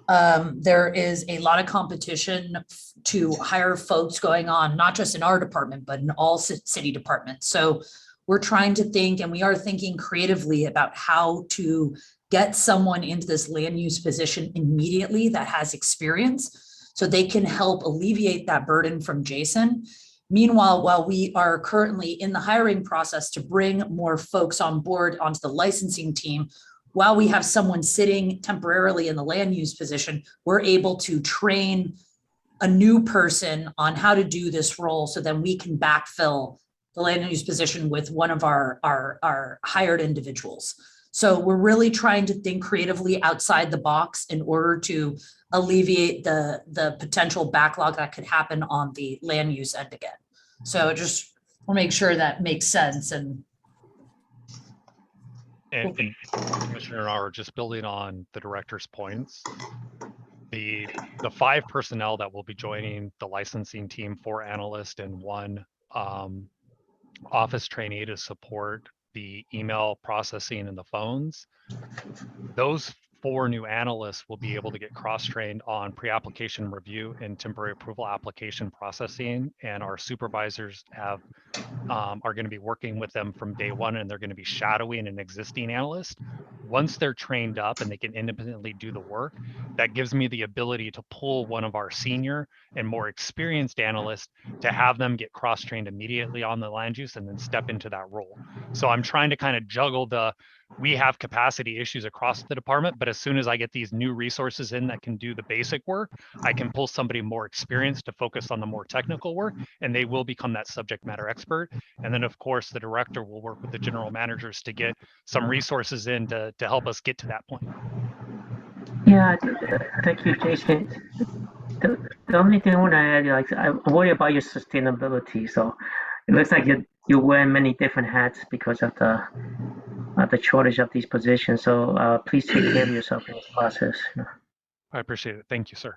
there is a lot of competition to hire folks going on, not just in our department, but in all city departments. So we're trying to think, and we are thinking creatively about how to get someone into this land use position immediately that has experience so they can help alleviate that burden from Jason. Meanwhile, while we are currently in the hiring process to bring more folks on board onto the licensing team, while we have someone sitting temporarily in the land use position, we're able to train a new person on how to do this role so then we can backfill the land use position with one of our hired individuals. So we're really trying to think creatively outside the box in order to alleviate the potential backlog that could happen on the land use end again. So just want to make sure that makes sense. And Commissioner and I are just building on the director's points. The 5 personnel that will be joining the licensing team, 4 analysts and 1 office trainee to support the email processing and the phones. Those 4 new analysts will be able to get cross-trained on pre-application review and temporary approval application processing, and our supervisors are going to be working with them from day 1, and they're going to be shadowing an existing analyst. Once they're trained up and they can independently do the work, that gives me the ability to pull one of our senior and more experienced analysts to have them get cross-trained immediately on the land use and then step into that role. So I'm trying to kind of juggle we have capacity issues across the department, but as soon as I get these new resources in that can do the basic work, I can pull somebody more experienced to focus on the more technical work, and they will become that subject matter expert. And then of course, the director will work with the general managers to get some resources in to help us get to that point. Yeah, thank you, Jason. The only thing I want to add, like, I worry about your sustainability. So it looks like you're wearing many different hats because of the shortage of these positions. So please take care of yourself in this process. I appreciate it. Thank you, sir.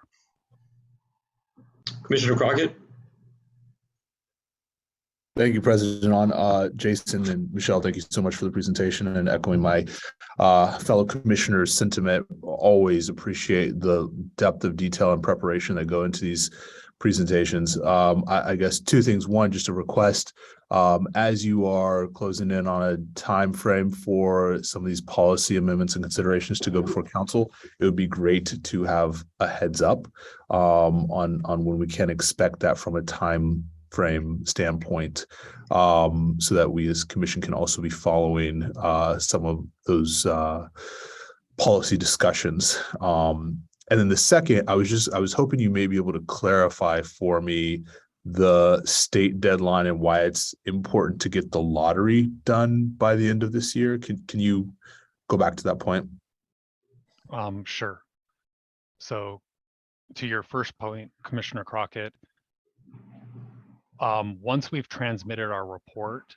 Commissioner Crockett? Thank you, President On. Jason and Michelle, thank you so much for the presentation, and echoing my fellow commissioners' sentiment. Always appreciate the depth of detail and preparation that go into these presentations. I guess 2 things. One, just a request, as you are closing in on a time frame for some of these policy amendments and considerations to go before council, it would be great to have a heads up on when we can expect that from a time frame standpoint, so that we as commission can also be following some of those policy discussions. And then the second, I was hoping you may be able to clarify for me the state deadline and why it's important to get the lottery done by the end of this year. Can you go back to that point? Sure. So to your first point, Commissioner Crockett, once we've transmitted our report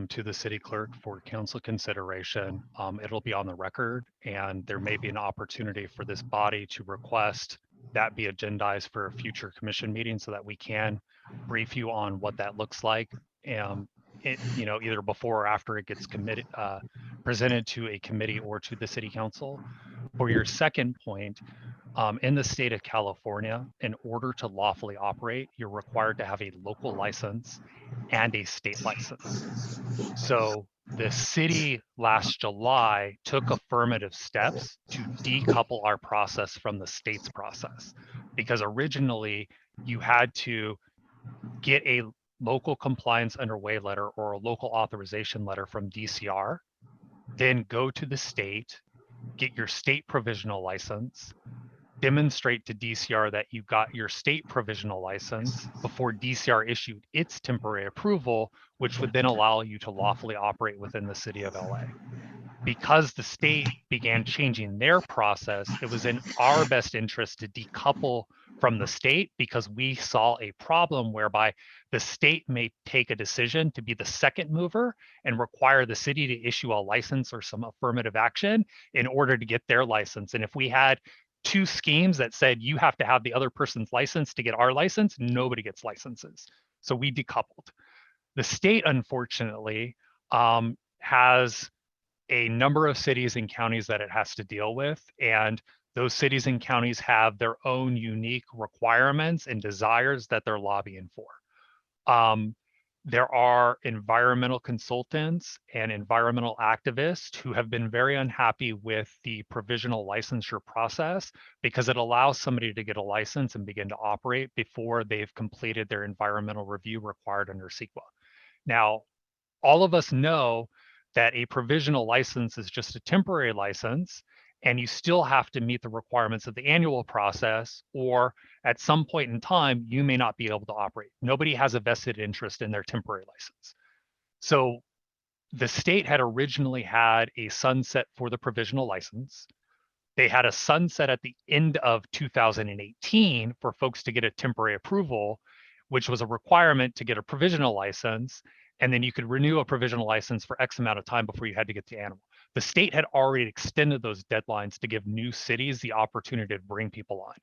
to the city clerk for council consideration, it'll be on the record, and there may be an opportunity for this body to request that be agendized for a future commission meeting so that we can brief you on what that looks like, either before or after it gets presented to a committee or to the city council. For your second point, in the state of California, in order to lawfully operate, you're required to have a local license and a state license. So the city last July took affirmative steps to decouple our process from the state's process, because originally you had to get a local compliance underway letter or a local authorization letter from DCR then go to the state, get your state provisional license, demonstrate to DCR that you got your state provisional license before DCR issued its temporary approval, which would then allow you to lawfully operate within the city of LA. Because the state began changing their process, it was in our best interest to decouple from the state, because we saw a problem whereby the state may take a decision to be the second mover and require the city to issue a license or some affirmative action in order to get their license. And if we had two schemes that said you have to have the other person's license to get our license, nobody gets licenses. So we decoupled. The state, unfortunately, has a number of cities and counties that it has to deal with, and those cities and counties have their own unique requirements and desires that they're lobbying for. There are environmental consultants and environmental activists who have been very unhappy with the provisional licensure process, because it allows somebody to get a license and begin to operate before they've completed their environmental review required under CEQA. Now, all of us know that a provisional license is just a temporary license, and you still have to meet the requirements of the annual process, or at some point in time, you may not be able to operate. Nobody has a vested interest in their temporary license. So the state had originally had a sunset for the provisional license. They had a sunset at the end of 2018 for folks to get a temporary approval, which was a requirement to get a provisional license. And then you could renew a provisional license for X amount of time before you had to get the animal. The state had already extended those deadlines to give new cities the opportunity to bring people on.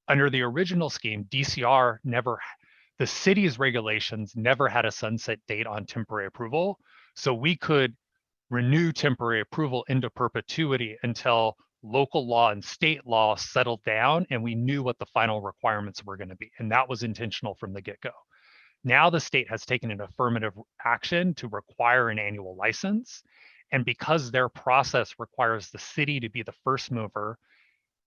Under the original scheme, DCR the city's regulations never had a sunset date on temporary approval. So we could renew temporary approval into perpetuity until local law and state law settled down and we knew what the final requirements were going to be. And that was intentional from the get-go. Now the state has taken an affirmative action to require an annual license. And because their process requires the city to be the first mover,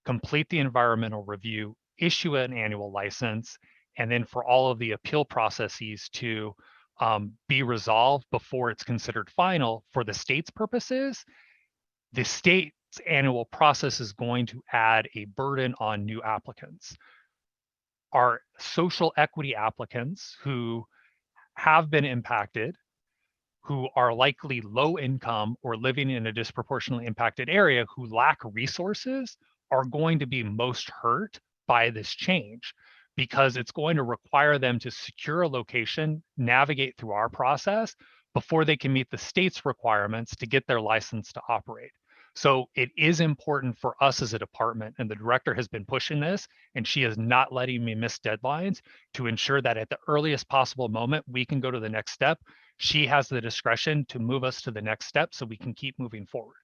complete the environmental review, issue an annual license, and then for all of the appeal processes to be resolved before it's considered final for the state's purposes, the state's annual process is going to add a burden on new applicants. Our social equity applicants who have been impacted, who are likely low income or living in a disproportionately impacted area who lack resources, are going to be most hurt by this change, because it's going to require them to secure a location, navigate through our process before they can meet the state's requirements to get their license to operate. So it is important for us as a department, and the director has been pushing this, and she is not letting me miss deadlines, to ensure that at the earliest possible moment, we can go to the next step. She has the discretion to move us to the next step so we can keep moving forward.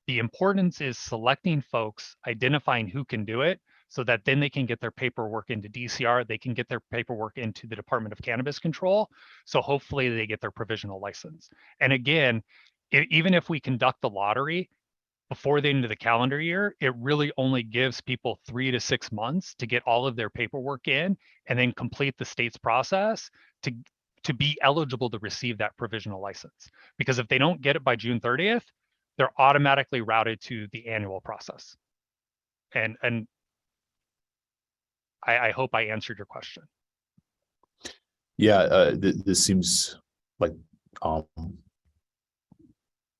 The importance is selecting folks, identifying who can do it, so that then they can get their paperwork into DCR, they can get their paperwork into the Department of Cannabis Control, so hopefully they get their provisional license. And again, even if we conduct the lottery before the end of the calendar year, it really only gives people 3 to 6 months to get all of their paperwork in and then complete the state's process to be eligible to receive that provisional license. Because if they don't get it by June 30th, they're automatically routed to the annual process. And I hope I answered your question. Yeah, this seems like,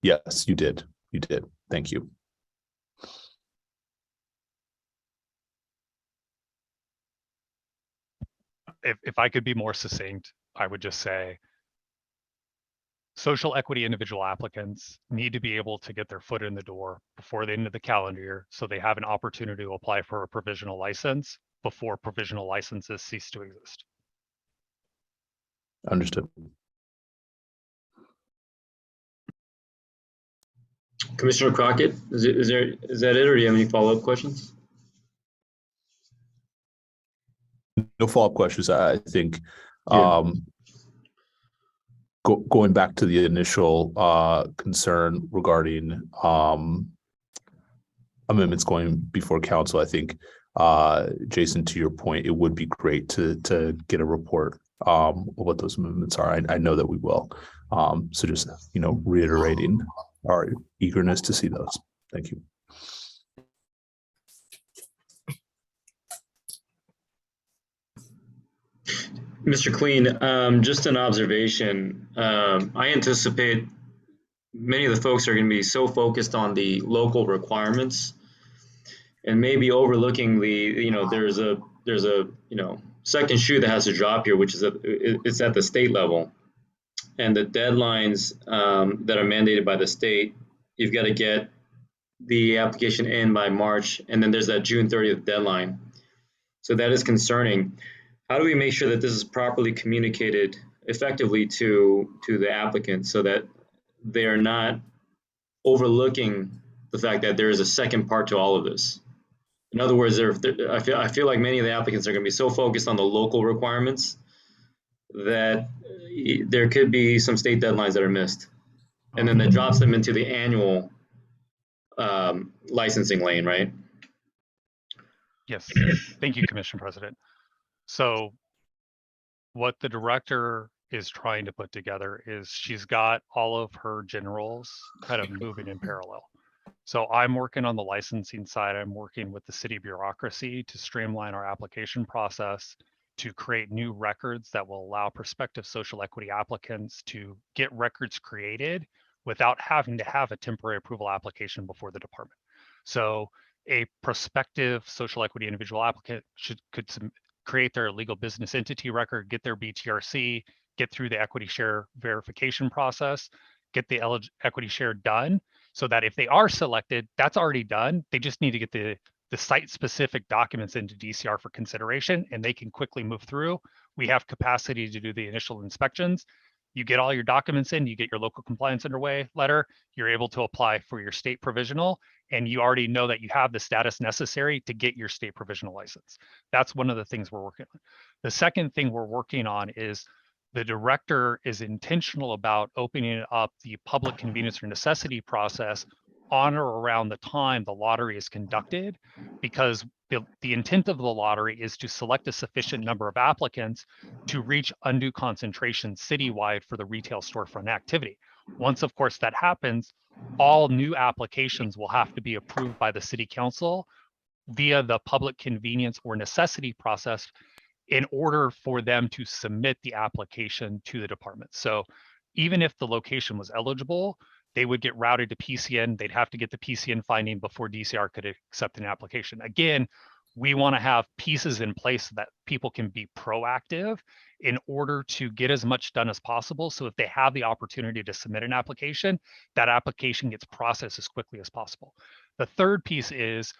yes, you did. You did. Thank you. If I could be more succinct, I would just say social equity individual applicants need to be able to get their foot in the door before the end of the calendar year, so they have an opportunity to apply for a provisional license before provisional licenses cease to exist. Understood. Commissioner Crockett, is that it, or do you have any follow-up questions? No follow-up questions. I think Yeah. Going back to the initial concern regarding amendments going before council, I think, Jason, to your point, it would be great to get a report of what those amendments are. I know that we will. So just, reiterating our eagerness to see those. Thank you. Mr. Clean, just an observation. I anticipate many of the folks are going to be so focused on the local requirements and maybe overlooking there's a second shoe that has to drop here, which is it's at the state level, and the deadlines that are mandated by the state. You've got to get the application in by March, and then there's that June 30th deadline. So that is concerning. How do we make sure that this is properly communicated effectively to the applicant so that they are not overlooking the fact that there is a second part to all of this? In other words, I feel like many of the applicants are going to be so focused on the local requirements that there could be some state deadlines that are missed, and then that drops them into the annual licensing lane, right? Yes, thank you, Commissioner President. So what the director is trying to put together is she's got all of her generals kind of moving in parallel. So I'm working on the licensing side. I'm working with the city bureaucracy to streamline our application process, to create new records that will allow prospective social equity applicants to get records created without having to have a temporary approval application before the department. So a prospective social equity individual applicant could create their legal business entity record, get their BTRC, get through the equity share verification process, get the equity share done, so that if they are selected, that's already done. They just need to get the site-specific documents into DCR for consideration, and they can quickly move through. We have capacity to do the initial inspections. You get all your documents in, you get your local compliance underway letter, you're able to apply for your state provisional, and you already know that you have the status necessary to get your state provisional license. That's one of the things we're working on. The second thing we're working on is the director is intentional about opening up the public convenience or necessity process on or around the time the lottery is conducted, because the intent of the lottery is to select a sufficient number of applicants to reach undue concentration citywide for the retail storefront activity. Once, of course, that happens, all new applications will have to be approved by the city council via the public convenience or necessity process in order for them to submit the application to the department. So even if the location was eligible, they would get routed to PCN. They'd have to get the PCN finding before DCR could accept an application. Again, we want to have pieces in place so that people can be proactive in order to get as much done as possible. So if they have the opportunity to submit an application, that application gets processed as quickly as possible. The third piece is,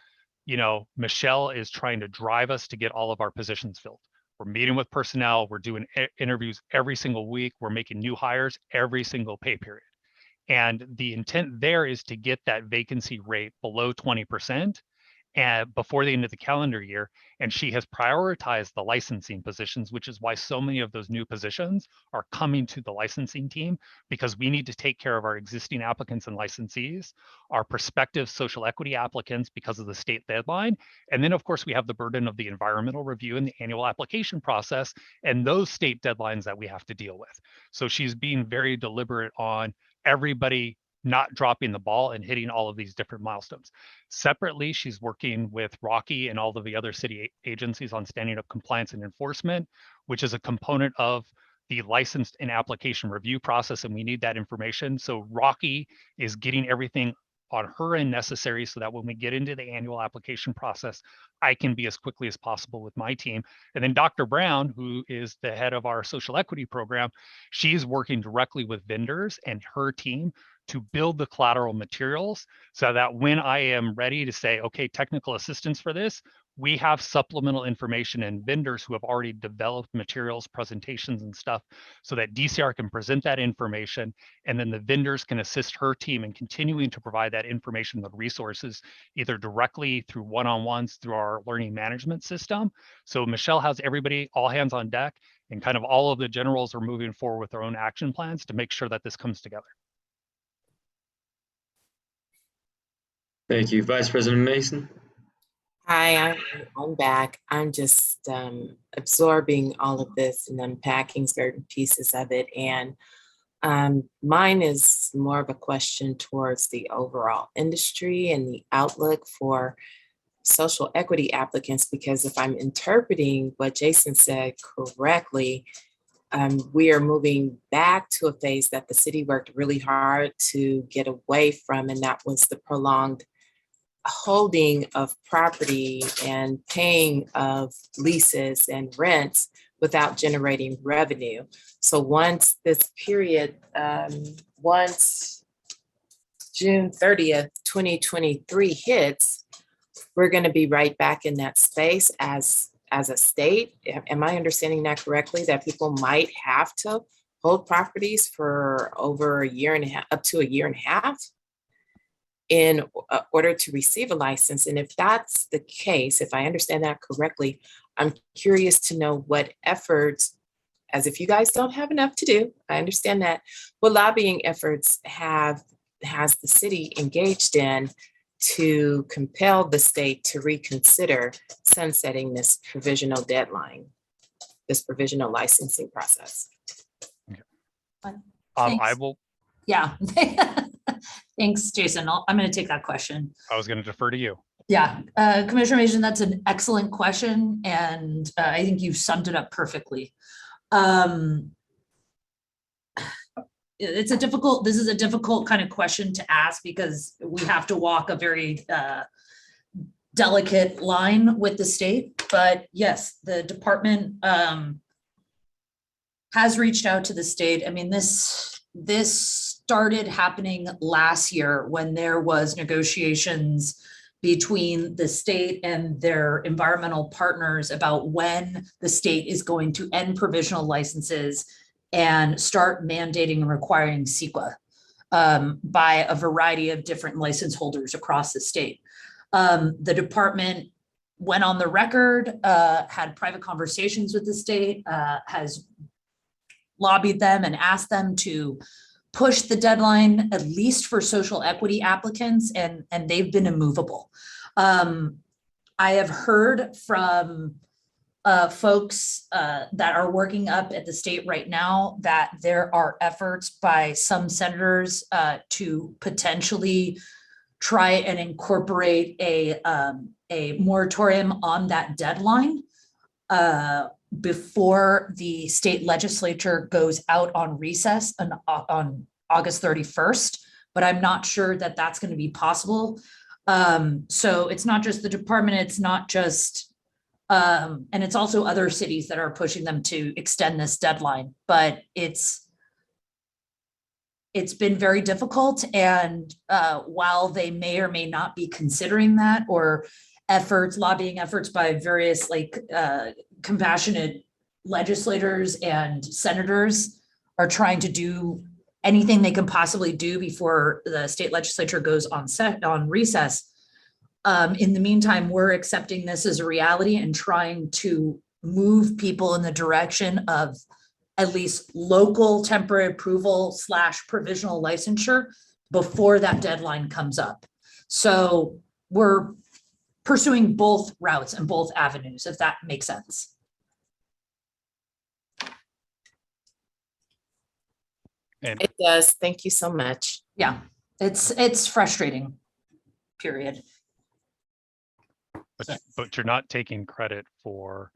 Michelle is trying to drive us to get all of our positions filled. We're meeting with personnel. We're doing interviews every single week. We're making new hires every single pay period. And the intent there is to get that vacancy rate below 20% and before the end of the calendar year. And she has prioritized the licensing positions, which is why so many of those new positions are coming to the licensing team, because we need to take care of our existing applicants and licensees, our prospective social equity applicants because of the state deadline. And then, of course, we have the burden of the environmental review and the annual application process and those state deadlines that we have to deal with. So she's being very deliberate on everybody not dropping the ball and hitting all of these different milestones. Separately, she's working with Rocky and all of the other city agencies on standing up compliance and enforcement, which is a component of the licensed and application review process, and we need that information. So Rocky is getting everything on her end necessary so that when we get into the annual application process, I can be as quickly as possible with my team. And then Dr. Brown, who is the head of our social equity program, she's working directly with vendors and her team to build the collateral materials so that when I am ready to say, okay, technical assistance for this, we have supplemental information and vendors who have already developed materials, presentations and stuff so that DCR can present that information, and then the vendors can assist her team in continuing to provide that information with resources, either directly through one-on-ones through our learning management system. So Michelle has everybody, all hands on deck, and kind of all of the generals are moving forward with their own action plans to make sure that this comes together. Thank you. Vice President Mason. Hi, I'm back. I'm just absorbing all of this and unpacking certain pieces of it. And Mine is more of a question towards the overall industry and the outlook for social equity applicants, because if I'm interpreting what Jason said correctly, we are moving back to a phase that the city worked really hard to get away from, and that was the prolonged holding of property and paying of leases and rents without generating revenue. So once this period, once June 30th, 2023 hits, we're going to be right back in that space as a state. Am I understanding that correctly? That people might have to hold properties for over a year and a half, up to a year and a half in order to receive a license? And if that's the case, if I understand that correctly, I'm curious to know what efforts, as if you guys don't have enough to do, I understand that, what lobbying efforts has the city engaged in to compel the state to reconsider sunsetting this provisional deadline, this provisional licensing process? I Thanks. will. Yeah. Thanks, Jason. I'm going to take that question. I was going to defer to you. Yeah, Commissioner Mason, that's an excellent question, and I think you've summed it up perfectly. This is a difficult kind of question to ask because we have to walk a very delicate line with the state. But yes, the department has reached out to the state. I mean, this started happening last year when there was negotiations between the state and their environmental partners about when the state is going to end provisional licenses and start mandating and requiring CEQA by a variety of different license holders across the state. The department went on the record, had private conversations with the state, has lobbied them and asked them to push the deadline, at least for social equity applicants, and they've been immovable. I have heard from folks that are working up at the state right now that there are efforts by some senators to potentially try and incorporate a moratorium on that deadline before the state legislature goes out on recess on August 31st, but I'm not sure that that's going to be possible. So it's not just the department, it's not just, and it's also other cities that are pushing them to extend this deadline, but it's been very difficult. And while they may or may not be considering that, or lobbying efforts by various compassionate legislators and senators are trying to do anything they can possibly do before the state legislature goes on recess. In the meantime, we're accepting this as a reality and trying to move people in the direction of at least local temporary approval / provisional licensure before that deadline comes up. So we're pursuing both routes and both avenues, if that makes sense. And it does. Thank you so much. Yeah, it's frustrating, period. But you're not taking credit for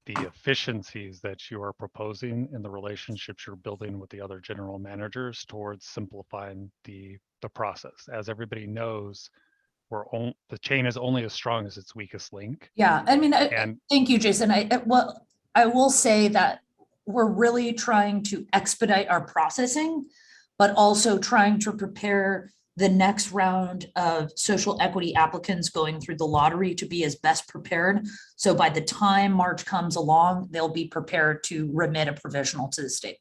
the efficiencies that you are proposing in the relationships you're building with the other general managers towards simplifying the process. As everybody knows, the chain is only as strong as its weakest link. Yeah, I mean, thank you, Jason. I will say that we're really trying to expedite our processing, but also trying to prepare the next round of social equity applicants going through the lottery to be as best prepared. So by the time March comes along, they'll be prepared to remit a provisional to the state.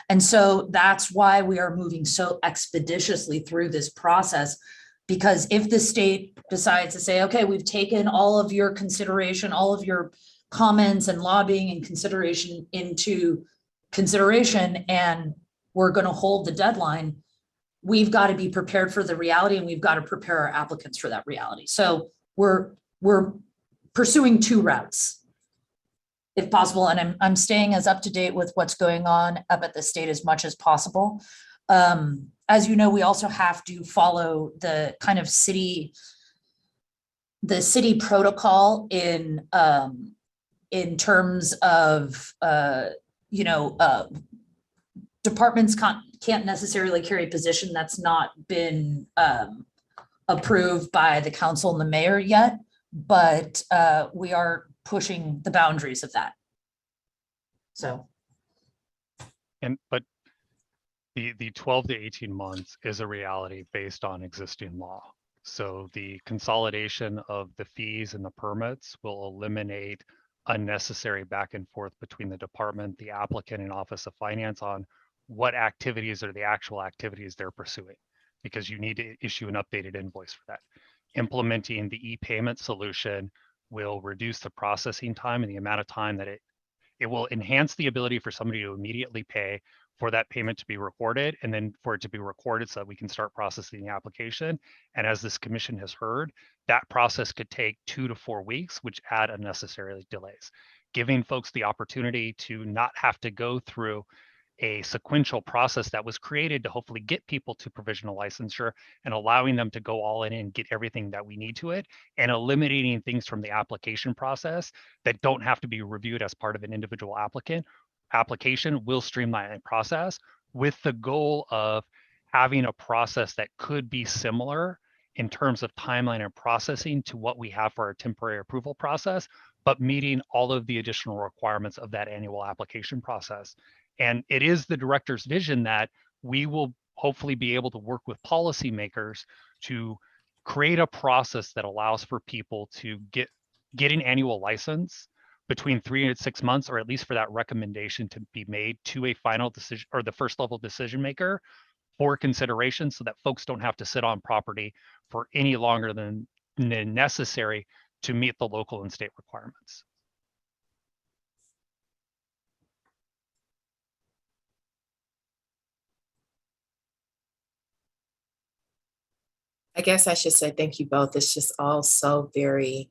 And so that's why we are moving so expeditiously through this process, because if the state decides to say, okay, we've taken all of your consideration, all of your comments and lobbying and consideration into consideration, and we're going to hold the deadline, we've got to be prepared for the reality, and we've got to prepare our applicants for that reality. So we're pursuing two routes. if possible, and I'm staying as up to date with what's going on up at the state as much as possible. As you know, we also have to follow the kind of city protocol in terms of departments can't necessarily carry a position that's not been approved by the council and the mayor yet, but we are pushing the boundaries of that. So. But the 12 to 18 months is a reality based on existing law. So the consolidation of the fees and the permits will eliminate unnecessary back and forth between the department, the applicant, and Office of Finance on what activities are the actual activities they're pursuing, because you need to issue an updated invoice for that. Implementing the e-payment solution will reduce the processing time and the amount of time that it will enhance the ability for somebody to immediately pay, for that payment to be recorded, and then for it to be recorded so that we can start processing the application. And as this commission has heard, that process could take 2 to 4 weeks, which add unnecessary delays, giving folks the opportunity to not have to go through a sequential process that was created to hopefully get people to provisional licensure, and allowing them to go all in and get everything that we need to it, and eliminating things from the application process that don't have to be reviewed as part of an individual application will streamline the process, with the goal of having a process that could be similar in terms of timeline and processing to what we have for our temporary approval process, but meeting all of the additional requirements of that annual application process. And it is the director's vision that we will hopefully be able to work with policymakers to create a process that allows for people to get an annual license between 3 and 6 months, or at least for that recommendation to be made to a final decision or the first level decision maker for consideration, so that folks don't have to sit on property for any longer than necessary to meet the local and state requirements. I guess I should say thank you both. It's just all so very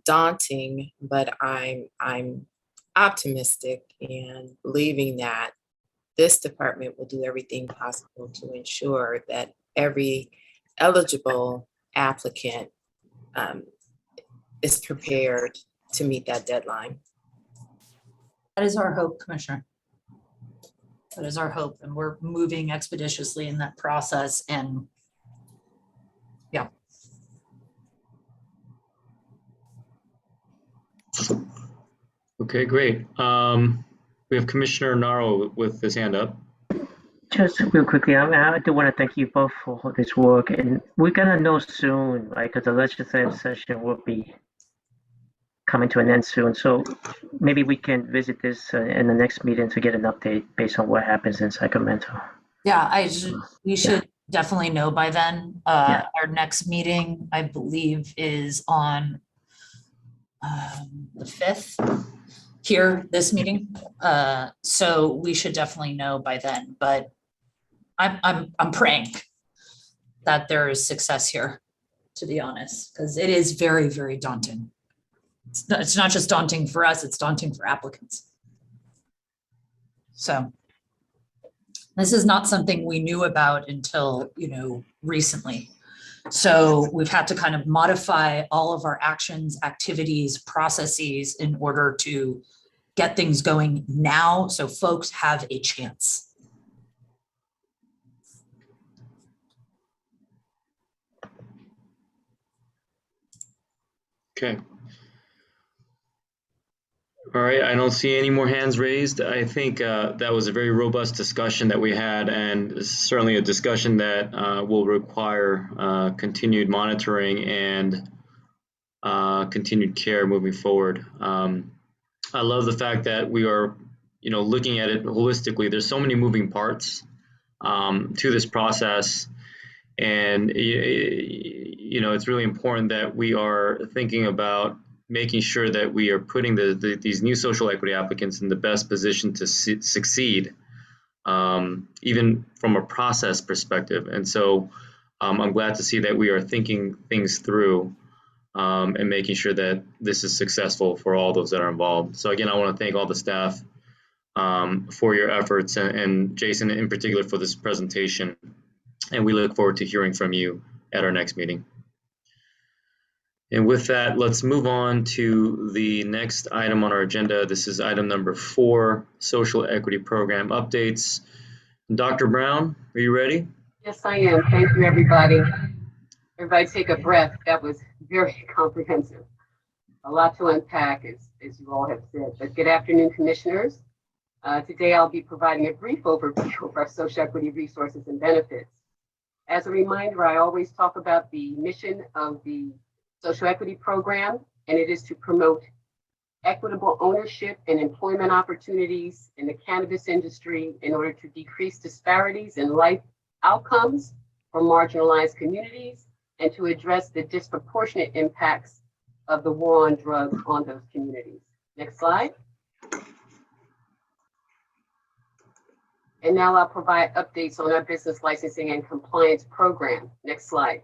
daunting, but I'm optimistic and believing that this department will do everything possible to ensure that every eligible applicant is prepared to meet that deadline. That is our hope, Commissioner. That is our hope, and we're moving expeditiously in that process, and yeah. Okay, great. We have Commissioner Naro with his hand up. Just real quickly, I do want to thank you both for this work, and we're gonna know soon, right? Because the legislative session will be coming to an end soon. So maybe we can visit this in the next meeting to get an update based on what happens in Sacramento. Yeah, we should definitely know by then. Our next meeting, I believe, is on the 5th here, this meeting. So we should definitely know by then, but I'm praying that there is success here, to be honest, because it is very, very daunting. It's not just daunting for us, it's daunting for applicants. So this is not something we knew about until, recently. So we've had to kind of modify all of our actions, activities, processes in order to get things going now so folks have a chance. Okay. All right, I don't see any more hands raised. I think that was a very robust discussion that we had, and certainly a discussion that will require continued monitoring and continued care moving forward. I love the fact that we are, looking at it holistically. There's so many moving parts to this process, and it's really important that we are thinking about making sure that we are putting these new social equity applicants in the best position to succeed, even from a process perspective. And so I'm glad to see that we are thinking things through and making sure that this is successful for all those that are involved. So again, I want to thank all the staff for your efforts, and Jason in particular for this presentation. And we look forward to hearing from you at our next meeting. And with that, let's move on to the next item on our agenda. This is item number 4, social equity program updates. Dr. Brown, are you ready? Yes, I am. Thank you, everybody. Everybody take a breath. That was very comprehensive. A lot to unpack, as you all have said. But good afternoon, commissioners. Today, I'll be providing a brief overview of our social equity resources and benefits. As a reminder, I always talk about the mission of the social equity program, and it is to promote equitable ownership and employment opportunities in the cannabis industry in order to decrease disparities in life outcomes for marginalized communities and to address the disproportionate impacts of the war on drugs on those communities. Next slide. And now I'll provide updates on our business licensing and compliance program. Next slide.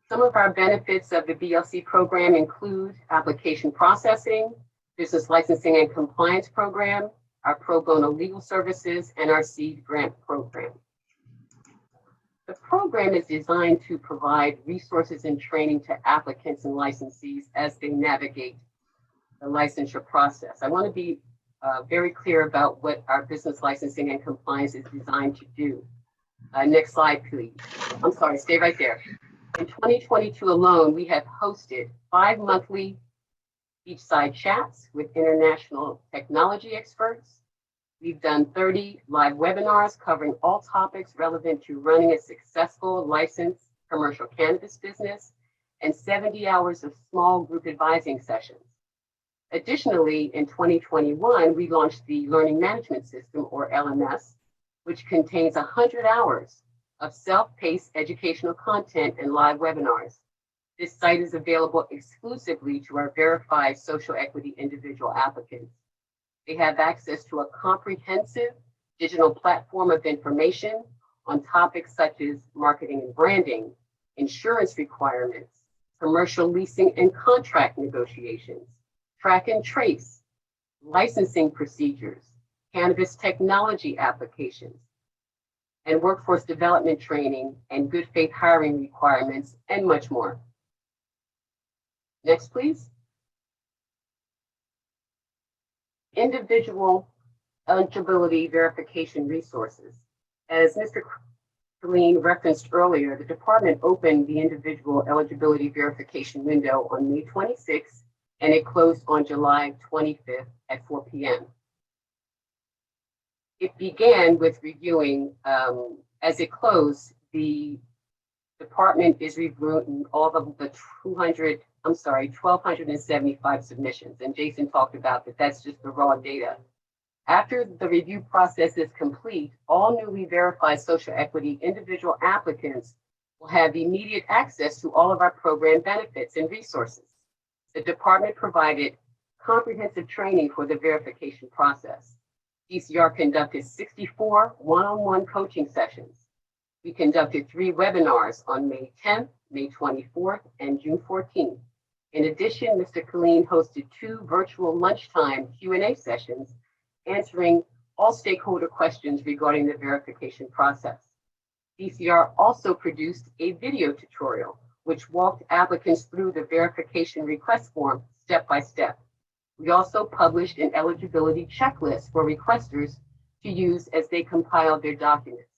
Some of our benefits of the BLC program include application processing, business licensing and compliance program, our pro bono legal services, and our seed grant program. The program is designed to provide resources and training to applicants and licensees as they navigate the licensure process. I want to be very clear about what our business licensing and compliance is designed to do. Next slide, please. I'm sorry, stay right there. In 2022 alone, we have hosted 5 monthly beachside chats with international technology experts. We've done 30 live webinars covering all topics relevant to running a successful licensed commercial cannabis business and 70 hours of small group advising sessions. Additionally, in 2021, we launched the Learning Management System, or LMS, which contains 100 hours of self-paced educational content and live webinars. This site is available exclusively to our verified social equity individual applicants. They have access to a comprehensive digital platform of information on topics such as marketing and branding, insurance requirements, commercial leasing and contract negotiations, track and trace, licensing procedures, cannabis technology applications, and workforce development training and good faith hiring requirements, and much more. Next, please. Individual eligibility verification resources. As Mr. Colleen referenced earlier, the department opened the individual eligibility verification window on May 26th, and it closed on July 25th at 4 p.m. It began with reviewing, as it closed, the department is reviewing all of the 1,275 submissions. And Jason talked about that that's just the raw data. After the review process is complete, all newly verified social equity individual applicants will have immediate access to all of our program benefits and resources. The department provided comprehensive training for the verification process. DCR conducted 64 one-on-one coaching sessions. We conducted 3 webinars on May 10th, May 24th, and June 14th. In addition, Mr. Colleen hosted 2 virtual lunchtime Q&A sessions answering all stakeholder questions regarding the verification process. DCR also produced a video tutorial which walked applicants through the verification request form step by step. We also published an eligibility checklist for requesters to use as they compile their documents.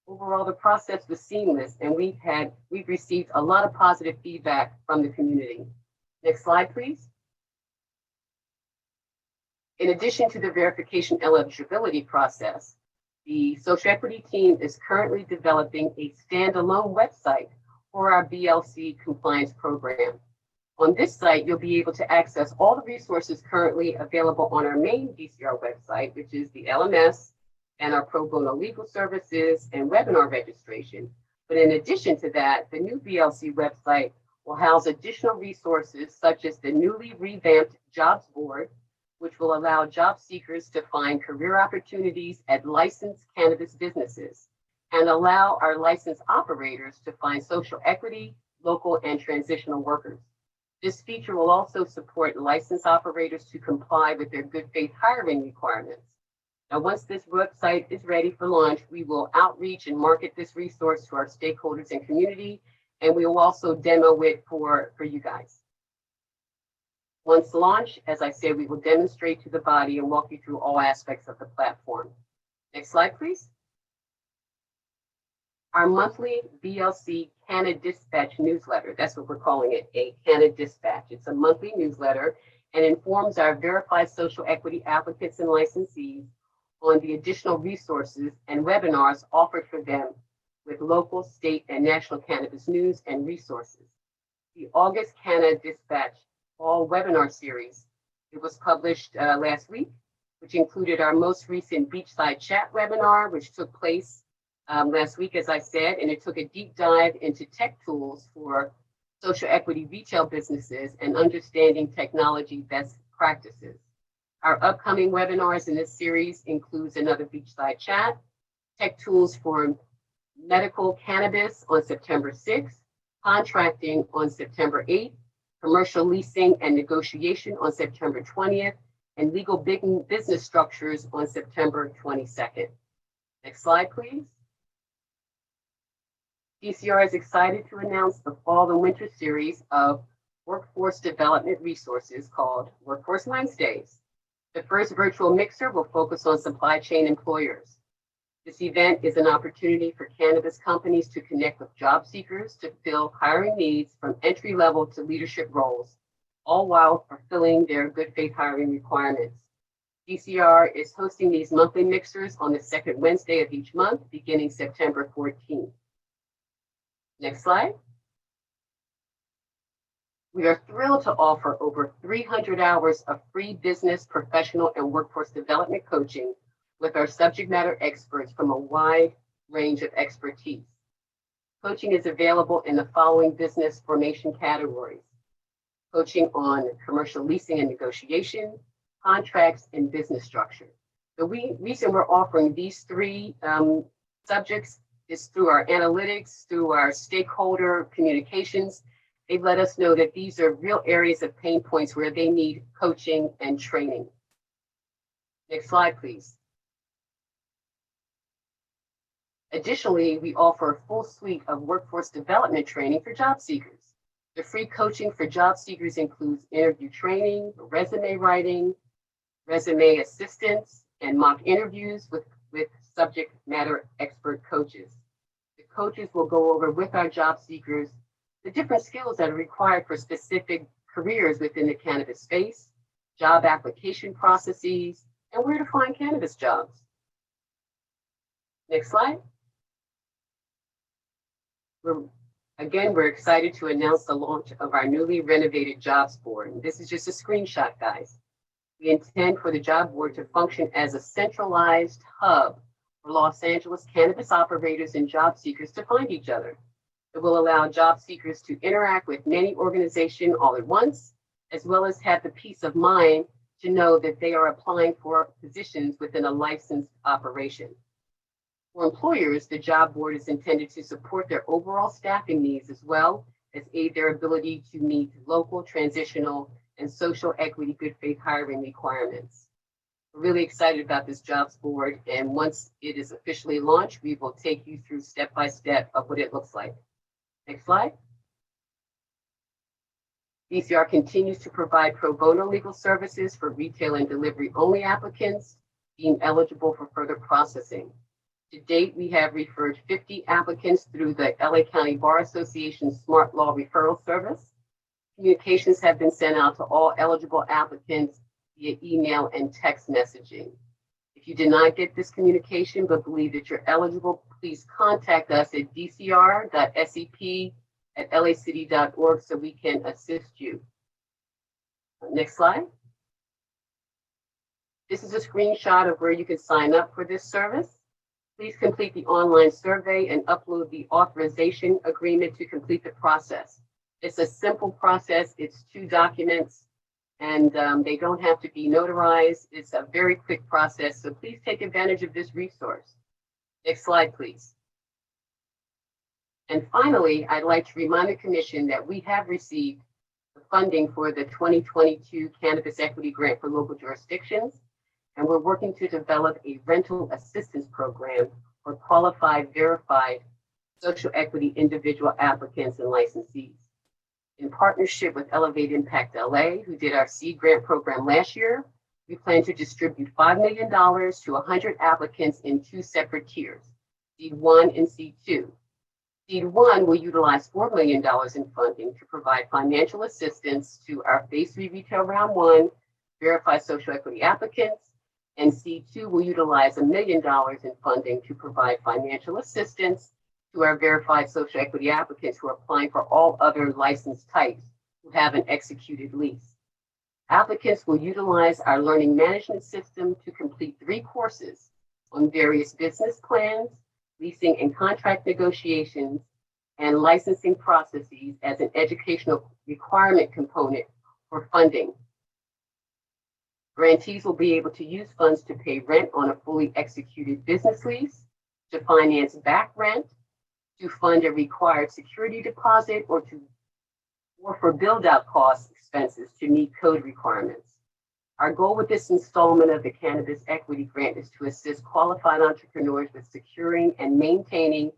Overall, the process was seamless, and we've received a lot of positive feedback from the community. Next slide, please. In addition to the verification eligibility process, the social equity team is currently developing a standalone website for our BLC compliance program. On this site, you'll be able to access all the resources currently available on our main DCR website, which is the LMS and our pro bono legal services and webinar registration. But in addition to that, the new BLC website will house additional resources such as the newly revamped jobs board, which will allow job seekers to find career opportunities at licensed cannabis businesses and allow our licensed operators to find social equity, local, and transitional workers. This feature will also support licensed operators to comply with their good faith hiring requirements. Now, once this website is ready for launch, we will outreach and market this resource to our stakeholders and community, and we will also demo it for you guys. Once launched, as I said, we will demonstrate to the body and walk you through all aspects of the platform. Next slide, please. Our monthly BLC Canna Dispatch newsletter, that's what we're calling it, a Canna Dispatch. It's a monthly newsletter and informs our verified social equity applicants and licensees on the additional resources and webinars offered for them with local, state, and national cannabis news and resources. The August Canna Dispatch Fall Webinar Series, it was published last week, which included our most recent Beachside Chat webinar, which took place last week, as I said, and it took a deep dive into tech tools for social equity retail businesses and understanding technology best practices. Our upcoming webinars in this series includes another Beachside Chat, tech tools for medical cannabis on September 6th, contracting on September 8th, commercial leasing and negotiation on September 20th, and legal business structures on September 22nd. Next slide, please. DCR is excited to announce the fall and winter series of workforce development resources called Workforce Wednesdays. The first virtual mixer will focus on supply chain employers. This event is an opportunity for cannabis companies to connect with job seekers to fill hiring needs from entry level to leadership roles, all while fulfilling their good faith hiring requirements. DCR is hosting these monthly mixers on the second Wednesday of each month, beginning September 14th. Next slide. We are thrilled to offer over 300 hours of free business, professional, and workforce development coaching with our subject matter experts from a wide range of expertise. Coaching is available in the following business formation categories: coaching on commercial leasing and negotiation, contracts, and business structure. The reason we're offering these three subjects is through our analytics, through our stakeholder communications. They've let us know that these are real areas of pain points where they need coaching and training. Next slide, please. Additionally, we offer a full suite of workforce development training for job seekers. The free coaching for job seekers includes interview training, resume writing, resume assistance, and mock interviews with subject matter expert coaches. The coaches will go over with our job seekers the different skills that are required for specific careers within the cannabis space, job application processes, and where to find cannabis jobs. Next slide. We're excited to announce the launch of our newly renovated jobs board. And this is just a screenshot, guys. We intend for the job board to function as a centralized hub for Los Angeles cannabis operators and job seekers to find each other. It will allow job seekers to interact with many organizations all at once, as well as have the peace of mind to know that they are applying for positions within a licensed operation. For employers, the job board is intended to support their overall staffing needs as well as aid their ability to meet local, transitional, and social equity good faith hiring requirements. We're really excited about this jobs board, and once it is officially launched, we will take you through step-by-step of what it looks like. Next slide. DCR continues to provide pro bono legal services for retail and delivery only applicants deemed eligible for further processing. To date, we have referred 50 applicants through the LA County Bar Association Smart Law Referral Service. Communications have been sent out to all eligible applicants via email and text messaging. If you did not get this communication but believe that you're eligible, please contact us at dcr.sep@lacity.org so we can assist you. Next slide. This is a screenshot of where you can sign up for this service. Please complete the online survey and upload the authorization agreement to complete the process. It's a simple process. It's 2 documents, and they don't have to be notarized. It's a very quick process, so please take advantage of this resource. Next slide, please. And finally, I'd like to remind the Commission that we have received the funding for the 2022 Cannabis Equity Grant for local jurisdictions, and we're working to develop a rental assistance program for qualified, verified social equity individual applicants and licensees. In partnership with Elevate Impact LA, who did our seed grant program last year, we plan to distribute $5 million to 100 applicants in 2 separate tiers, Seed 1 and Seed 2. Seed 1 will utilize $4 million in funding to provide financial assistance to our Phase 3 Retail Round 1 verified social equity applicants, and Seed 2 will utilize $1 million in funding to provide financial assistance to our verified social equity applicants who are applying for all other license types who have an executed lease. Applicants will utilize our learning management system to complete 3 courses on various business plans, leasing and contract negotiations, and licensing processes as an educational requirement component for funding. Grantees will be able to use funds to pay rent on a fully executed business lease, to finance back rent, to fund a required security deposit, or for build-out cost expenses to meet code requirements. Our goal with this installment of the Cannabis Equity Grant is to assist qualified entrepreneurs with securing and maintaining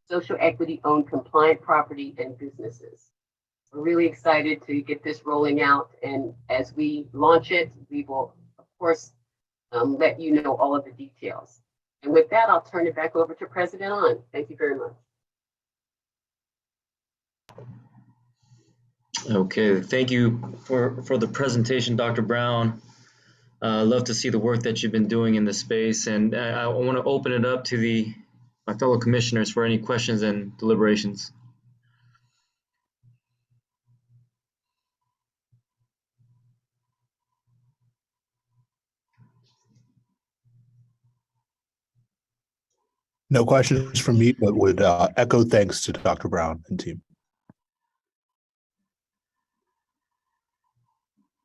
social equity-owned compliant property and businesses. We're really excited to get this rolling out, and as we launch it, we will, of course, let you know all of the details. And with that, I'll turn it back over to President On. Thank you very much. Okay, thank you for the presentation, Dr. Brown. Love to see the work that you've been doing in this space, and I want to open it up to my fellow commissioners for any questions and deliberations. No questions from me, but would echo thanks to Dr. Brown and team.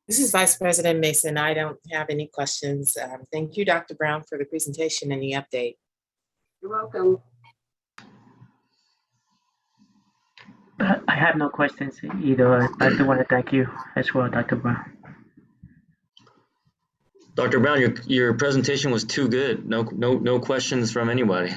This is Vice President Mason. I don't have any questions. Thank you, Dr. Brown, for the presentation and the update. You're welcome. I have no questions either. I do want to thank you as well, Dr. Brown. Dr. Brown, your presentation was too good. No questions from anybody.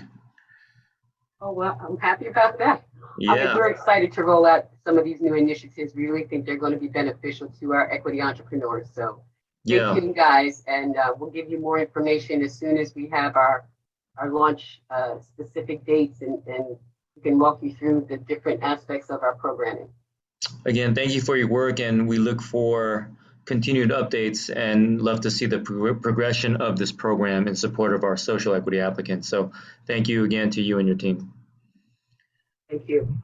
Oh, well, I'm happy about that. Yeah. We're excited to roll out some of these new initiatives. We really think they're going to be beneficial to our equity entrepreneurs. So stay tuned, guys, and we'll give you more information as soon as we have our launch specific dates, and we can walk you through the different aspects of our programming. Again, thank you for your work, and we look for continued updates and love to see the progression of this program in support of our social equity applicants. So thank you again to you and your team. Thank you.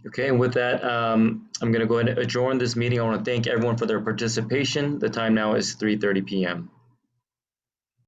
Okay, and with that, I'm going to go ahead and adjourn this meeting. I want to thank everyone for their participation. The time now is 3:30 p.m.